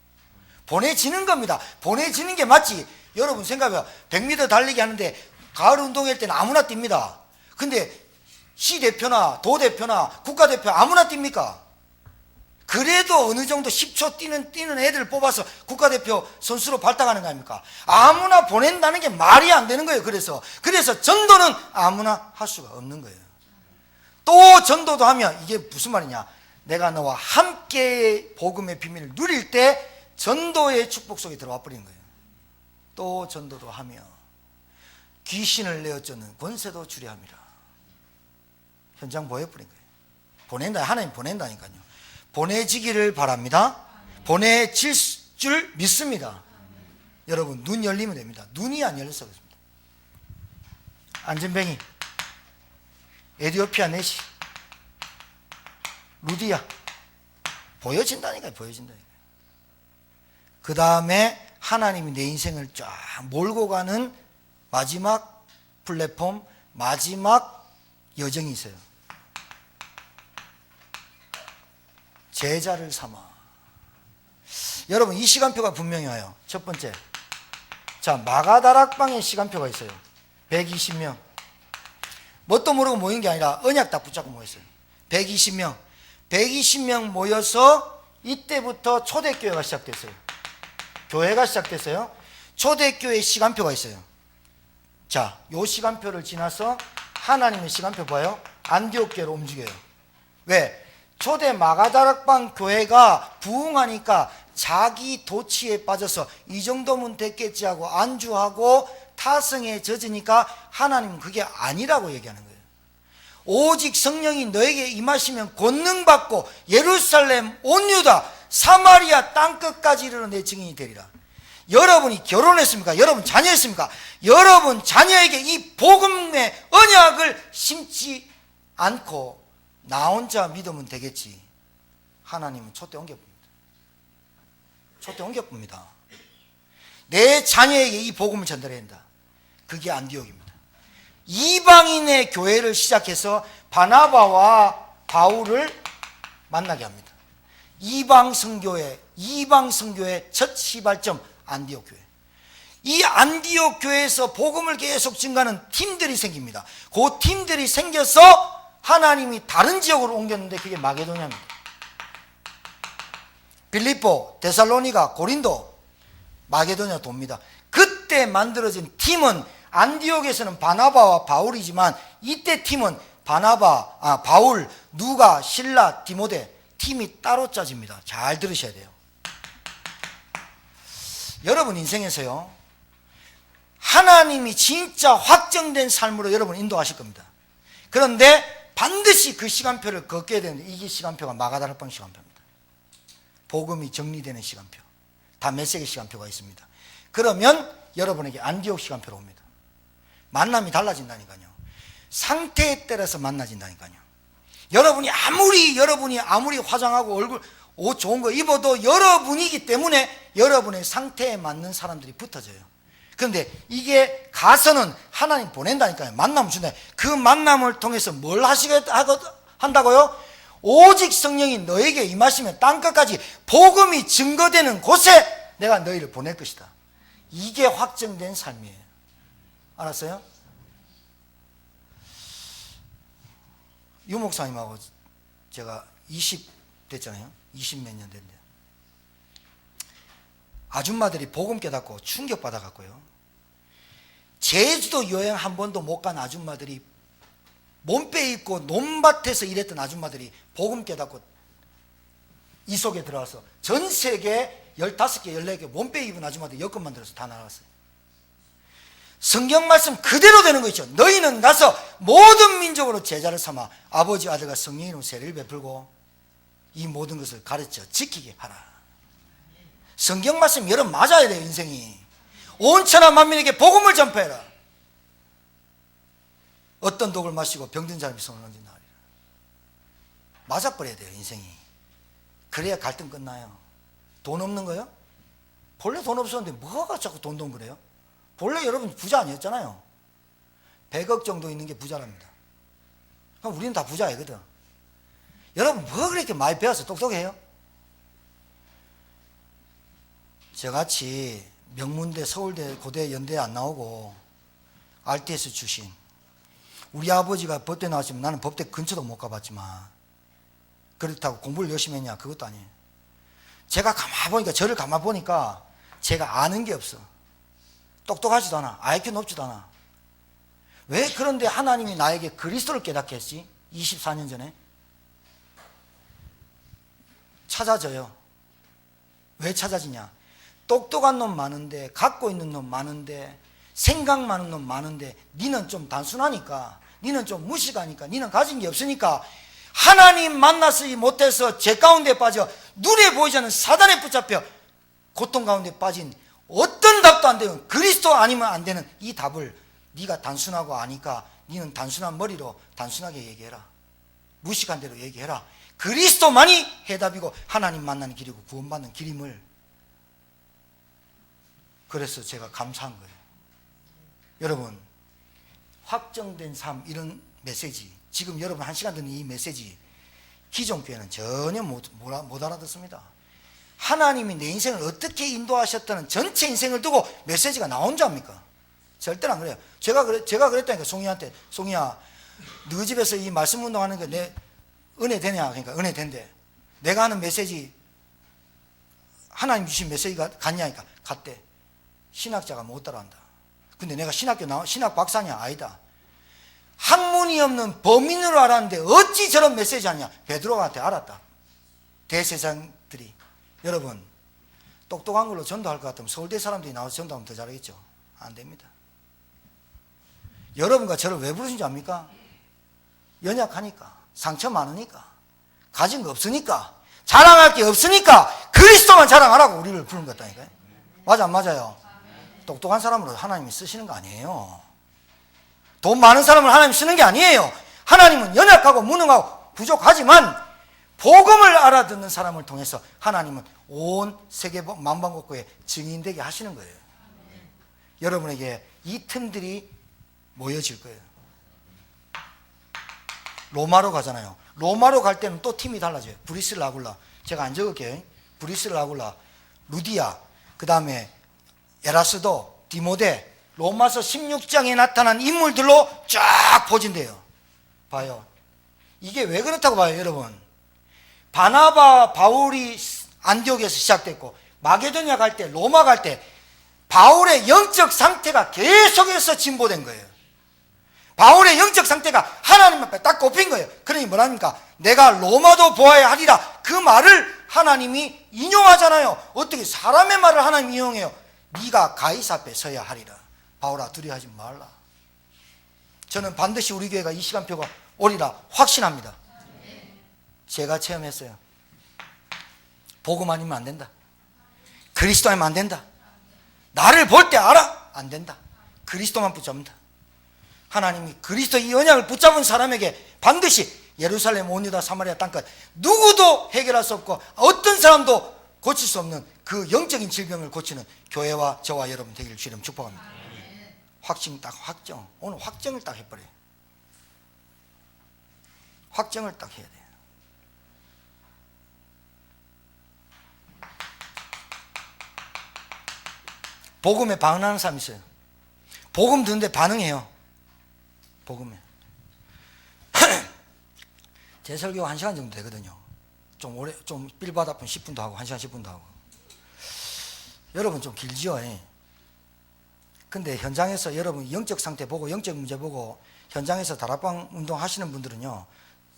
보내지는 겁니다. 보내지는 게 맞지. 여러분 생각해봐. 100m 달리기 하는데 가을 운동할 때는 아무나 뜁니다. 근데 시대표나 도대표나 국가대표 아무나 뜁니까? 그래도 어느 정도 10초 뛰는 애들 뽑아서 국가대표 선수로 발탁하는 거 아닙니까? 아무나 보낸다는 게 말이 안 되는 거예요. 그래서 전도는 아무나 할 수가 없는 거예요. 또 전도도 하면 이게 무슨 말이냐? 내가 너와 함께 복음의 비밀을 누릴 때 전도의 축복 속에 들어와 버리는 거예요. 또 전도도 하며 귀신을 내어 쫓는 권세도 주리함이라. 현장 보여버린 거예요. 보낸다. 하나님 보낸다니까요. 보내지기를 바랍니다. 보내질 줄 믿습니다. 여러분 눈 열리면 됩니다. 눈이 안 열려서 그렇습니다. 안전뱅이, 에티오피아 내시, 루디아 보여진다니까요. 보여진다니까요. 그 다음에 하나님이 내 인생을 쫙 몰고 가는 마지막 플랫폼, 마지막 여정이 있어요. 제자를 삼아. 여러분 이 시간표가 분명히 와요. 첫 번째, 자 마가다락방에 시간표가 있어요. 120명. 뭣도 모르고 모인 게 아니라 언약 딱 붙잡고 모였어요. 120명. 120명 모여서 이때부터 초대교회가 시작됐어요. 교회가 시작됐어요. 초대교회 시간표가 있어요. 자, 요 시간표를 지나서 하나님의 시간표 봐요. 안디옥 교회로 움직여요. 왜? 초대 마가다락방 교회가 부흥하니까 자기 도취에 빠져서 이 정도면 됐겠지 하고 안주하고 타성에 젖으니까 하나님은 그게 아니라고 얘기하는 거예요. 오직 성령이 너에게 임하시면 권능받고 예루살렘 온 유다 사마리아 땅끝까지 이르러 내 증인이 되리라. 여러분이 결혼했습니까? 여러분 자녀했습니까? 여러분 자녀에게 이 복음의 언약을 심지 않고 나 혼자 믿으면 되겠지. 하나님은 촛대 옮겨봅니다. 촛대 옮겨봅니다. 내 자녀에게 이 복음을 전달해야 한다. 그게 안디옥입니다. 이방인의 교회를 시작해서 바나바와 바울을 만나게 합니다. 이방 선교의 첫 시발점 안디옥 교회. 이 안디옥 교회에서 복음을 계속 증가하는 팀들이 생깁니다. 그 팀들이 생겨서 하나님이 다른 지역으로 옮겼는데 그게 마게도냐입니다. 빌립보, 데살로니가, 고린도, 마게도냐 돕니다. 그때 만들어진 팀은 안디옥에서는 바나바와 바울이지만 이때 팀은 바울, 누가, 실라, 디모데 팀이 따로 짜집니다. 잘 들으셔야 돼요. 여러분 인생에서요, 하나님이 진짜 확정된 삶으로 여러분 인도하실 겁니다. 그런데 반드시 그 시간표를 걷게 되는데 이게 시간표가 마가다락방 시간표입니다. 복음이 정리되는 시간표. 다 몇 세기 시간표가 있습니다. 그러면 여러분에게 안디옥 시간표로 옵니다. 만남이 달라진다니까요. 상태에 따라서 만나진다니까요. 여러분이 아무리 화장하고 얼굴 옷 좋은 거 입어도 여러분이기 때문에 여러분의 상태에 맞는 사람들이 붙어져요. 그런데 이게 가서는 하나님 보낸다니까요. 만남을 준다. 그 만남을 통해서 뭘 한다고요? 오직 성령이 너에게 임하시면 땅끝까지 복음이 증거되는 곳에 내가 너희를 보낼 것이다. 이게 확정된 삶이에요. 알았어요? 유 목사님하고 제가 20 됐잖아요. 20 몇 년 됐는데 아줌마들이 복음 깨닫고 충격받아갖고요. 제주도 여행 한 번도 못 간 아줌마들이 몸빼 입고 논밭에서 일했던 아줌마들이 복음 깨닫고 이 속에 들어와서 전 세계 15개, 14개 몸빼 입은 아줌마들 여권 만들어서 다 나갔어요. 성경 말씀 그대로 되는 거 있죠. 너희는 가서 모든 민족으로 제자를 삼아 아버지 아들과 성령으로 세례를 베풀고 이 모든 것을 가르쳐 지키게 하라. 성경 말씀 여러분 맞아야 돼요. 인생이 온 천하 만민에게 복음을 전파해라. 어떤 독을 마시고 병든 사람이 손을 얹은 나으리라. 맞아버려야 돼요. 인생이 그래야 갈등 끝나요. 돈 없는 거요? 본래 돈 없었는데 뭐가 자꾸 돈 그래요? 본래 여러분 부자 아니었잖아요. 100억 정도 있는 게 부자랍니다. 그럼 우리는 다 부자이거든. 여러분 뭐 그렇게 많이 배워서 똑똑해요? 저같이 명문대, 서울대, 고대, 연대 안 나오고 RTS 출신, 우리 아버지가 법대 나왔지만 나는 법대 근처도 못 가봤지만 그렇다고 공부를 열심히 했냐? 그것도 아니에요. 제가 가만 보니까, 저를 가만 보니까 제가 아는 게 없어. 똑똑하지도 않아. IQ 높지도 않아. 왜 그런데 하나님이 나에게 그리스도를 깨닫게 했지? 24년 전에 찾아져요. 왜 찾아지냐? 똑똑한 놈 많은데, 갖고 있는 놈 많은데, 생각 많은 놈 많은데, 니는 좀 단순하니까, 니는 좀 무식하니까, 니는 가진 게 없으니까 하나님 만나지 못해서 죄 가운데 빠져 눈에 보이지 않는 사단에 붙잡혀 고통 가운데 빠진 어떤 답도 안 되는, 그리스도 아니면 안 되는 이 답을 네가 단순하고 아니까 니는 단순한 머리로 단순하게 얘기해라. 무식한 대로 얘기해라. 그리스도만이 해답이고 하나님 만나는 길이고 구원받는 길임을. 그래서 제가 감사한 거예요. 여러분, 확정된 삶, 이런 메시지, 지금 여러분 1시간 듣는 이 메시지 기존 교회는 전혀 못 알아듣습니다. 하나님이 내 인생을 어떻게 인도하셨다는 전체 인생을 두고 메시지가 나온 줄 압니까? 절대로 안 그래요. 제가 그랬다니까, 송이한테. 송이야, 너 집에서 이 말씀 운동하는 게 내 은혜 되냐? 그러니까 은혜 된대. 내가 하는 메시지, 하나님 주신 메시지가 같냐니까 같대. 신학자가 못 따라한다. 근데 내가 신학 박사냐? 아니다. 학문이 없는 범인으로 알았는데 어찌 저런 메시지 하냐? 베드로한테 알았다. 대세상들이. 여러분, 똑똑한 걸로 전도할 것 같으면 서울대 사람들이 나와서 전도하면 더 잘하겠죠? 안 됩니다. 여러분과 저를 왜 부르신 줄 압니까? 연약하니까, 상처 많으니까, 가진 거 없으니까, 자랑할 게 없으니까 그리스도만 자랑하라고 우리를 부른 것 같다니까요. 맞아 안 맞아요? 똑똑한 사람으로 하나님이 쓰시는 거 아니에요. 돈 많은 사람을 하나님 쓰는 게 아니에요. 하나님은 연약하고 무능하고 부족하지만 복음을 알아듣는 사람을 통해서 하나님은 온 세계 만방국고에 증인되게 하시는 거예요. 여러분에게 이 틈들이 모여질 거예요. 로마로 가잖아요. 로마로 갈 때는 또 팀이 달라져요. 브리스를 아굴라, 제가 안 적을게요. 브리스를 아굴라, 루디아, 그 다음에 에라스도, 디모데, 로마서 16장에 나타난 인물들로 쫙 포진돼요. 봐요. 이게 왜 그렇다고 봐요, 여러분? 바나바, 바울이 안디옥에서 시작됐고, 마게도냐 갈 때, 로마 갈 때 바울의 영적 상태가 계속해서 진보된 거예요. 바울의 영적 상태가 하나님 앞에 딱 꼽힌 거예요. 그러니 뭐랍니까? 내가 로마도 보아야 하리라. 그 말을 하나님이 인용하잖아요. 어떻게 사람의 말을 하나님이 인용해요? 네가 가이사 앞에 서야 하리라. 바울아, 두려워하지 말라. 저는 반드시 우리 교회가 이 시간표가 오리라 확신합니다. 제가 체험했어요. 복음 아니면 안 된다. 그리스도 아니면 안 된다. 나를 볼 때 알아? 안 된다. 그리스도만 붙잡는다. 하나님이 그리스도 이 언약을 붙잡은 사람에게 반드시 예루살렘, 온 유다, 사마리아 땅끝 누구도 해결할 수 없고 어떤 사람도 고칠 수 없는 그 영적인 질병을 고치는 교회와 저와 여러분 되기를 주님 축복합니다. 확신, 딱 확정. 오늘 확정을 딱 해버려요. 확정을 딱 해야 돼요. 복음에 반응하는 사람이 있어요. 복음 듣는데 반응해요. 복음에. 제 설교가 1시간 정도 되거든요. 좀 오래, 좀 빌바닥분 10분도 하고 1시간 10분도 하고. 여러분 좀 길지요. 근데 현장에서 여러분 영적 상태 보고 영적 문제 보고 현장에서 다락방 운동 하시는 분들은요,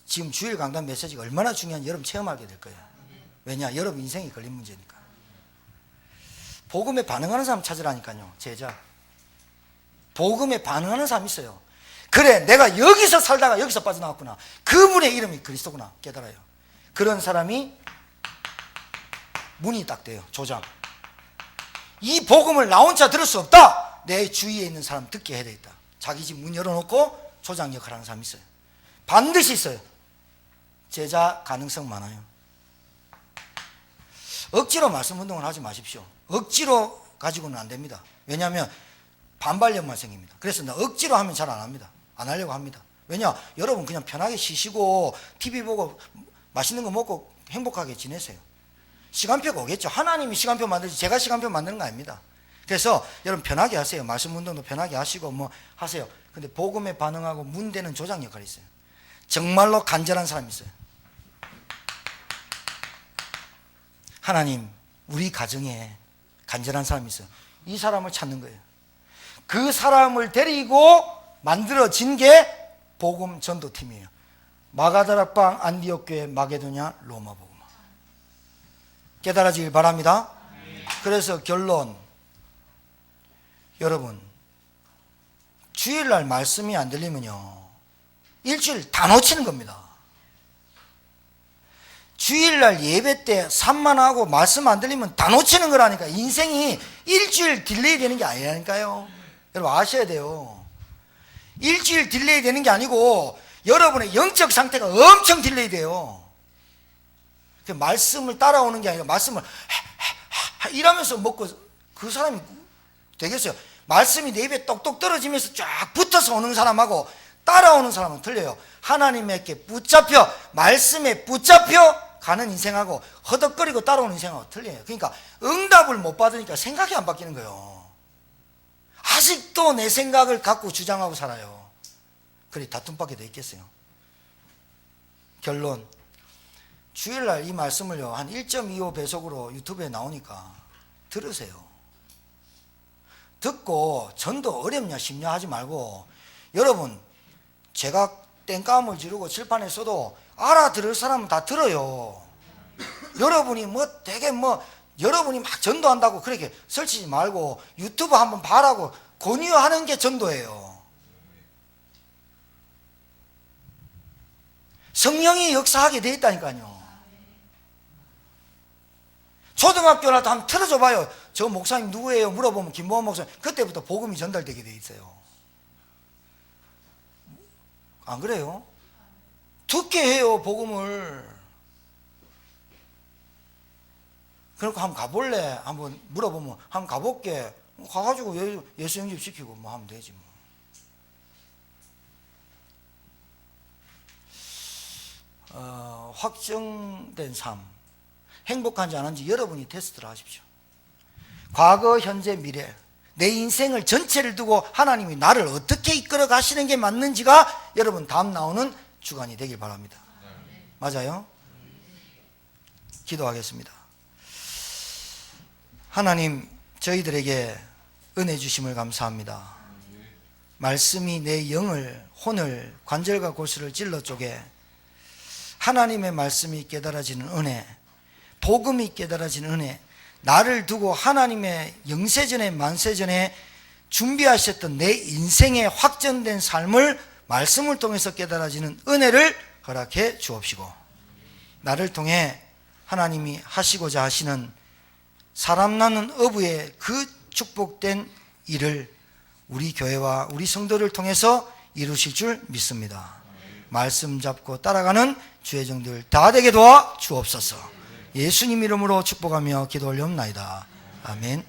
지금 주일 강단 메시지가 얼마나 중요한지 여러분 체험하게 될 거예요. 왜냐? 여러분 인생이 걸린 문제니까. 복음에 반응하는 사람 찾으라니까요. 제자. 복음에 반응하는 사람이 있어요. 그래, 내가 여기서 살다가 여기서 빠져나왔구나. 그분의 이름이 그리스도구나 깨달아요. 그런 사람이 문이 딱 돼요. 조장. 이 복음을 나 혼자 들을 수 없다. 내 주위에 있는 사람 듣게 해야 되겠다. 자기 집 문 열어놓고 조장 역할을 하는 사람이 있어요. 반드시 있어요. 제자 가능성 많아요. 억지로 말씀 운동을 하지 마십시오. 억지로 가지고는 안 됩니다. 왜냐하면 반발력만 생깁니다. 그래서 나 억지로 하면 잘 안 합니다. 안 하려고 합니다. 왜냐? 여러분 그냥 편하게 쉬시고 TV 보고 맛있는 거 먹고 행복하게 지내세요. 시간표가 오겠죠. 하나님이 시간표 만들지 제가 시간표 만드는 거 아닙니다. 그래서 여러분 편하게 하세요. 말씀 운동도 편하게 하시고 뭐 하세요. 근데 복음에 반응하고 문대는 조장 역할이 있어요. 정말로 간절한 사람이 있어요. 하나님, 우리 가정에 간절한 사람이 있어요. 이 사람을 찾는 거예요. 그 사람을 데리고 만들어진 게 복음 전도팀이에요. 마가다락방, 안디옥 교회, 마게도냐, 로마 복음화. 깨달아지길 바랍니다. 그래서 결론, 여러분 주일날 말씀이 안 들리면요 일주일 다 놓치는 겁니다. 주일날 예배 때 산만하고 말씀 안 들리면 다 놓치는 거라니까. 인생이 일주일 딜레이 되는 게 아니라니까요. 여러분 아셔야 돼요. 일주일 딜레이 되는 게 아니고 여러분의 영적 상태가 엄청 딜레이 돼요. 말씀을 따라오는 게 아니라 말씀을 이러면서 먹고 그 사람이 되겠어요? 말씀이 내 입에 똑똑 떨어지면서 쫙 붙어서 오는 사람하고 따라오는 사람은 틀려요. 하나님에게 붙잡혀 말씀에 붙잡혀 가는 인생하고 허덕거리고 따라오는 인생하고 틀려요. 그러니까 응답을 못 받으니까 생각이 안 바뀌는 거예요. 아직도 내 생각을 갖고 주장하고 살아요. 그래 다툼밖에 더 있겠어요. 결론, 주일날 이 말씀을요 한 1.25 배속으로 유튜브에 나오니까 들으세요. 듣고 전도 어렵냐 쉽냐 하지 말고, 여러분 제가 땡깡을 지르고 칠판에 써도 알아들을 사람은 다 들어요. 여러분이 뭐 되게 뭐 여러분이 막 전도한다고 그렇게 설치지 말고 유튜브 한번 봐라고 권유하는 게 전도예요. 성령이 역사하게 돼 있다니까요. 초등학교라도 한번 틀어줘 봐요. 저 목사님 누구예요? 물어보면 김보원 목사님. 그때부터 복음이 전달되게 돼 있어요. 안 그래요? 듣게 해요 복음을. 그러니까 한번 가볼래? 한번 물어보면 한번 가볼게. 가가지고 예수 영접 시키고 뭐 하면 되지 뭐. 확정된 삶, 행복한지 안 한지 여러분이 테스트를 하십시오. 과거, 현재, 미래, 내 인생을 전체를 두고 하나님이 나를 어떻게 이끌어 가시는 게 맞는지가 여러분 다음 나오는 주간이 되길 바랍니다. 맞아요? 기도하겠습니다. 하나님, 저희들에게 은혜 주심을 감사합니다. 말씀이 내 영을, 혼을, 관절과 골수를 찔러 쪼개 하나님의 말씀이 깨달아지는 은혜, 복음이 깨달아지는 은혜, 나를 두고 하나님의 영세전에 만세전에 준비하셨던 내 인생의 확정된 삶을 말씀을 통해서 깨달아지는 은혜를 허락해 주옵시고, 나를 통해 하나님이 하시고자 하시는 사람 낳는 어부의 그 축복된 일을 우리 교회와 우리 성도를 통해서 이루실 줄 믿습니다. 말씀 잡고 따라가는 주의 종들 다 되게 도와 주옵소서. 예수님 이름으로 축복하며 기도 올려옵나이다. 아멘.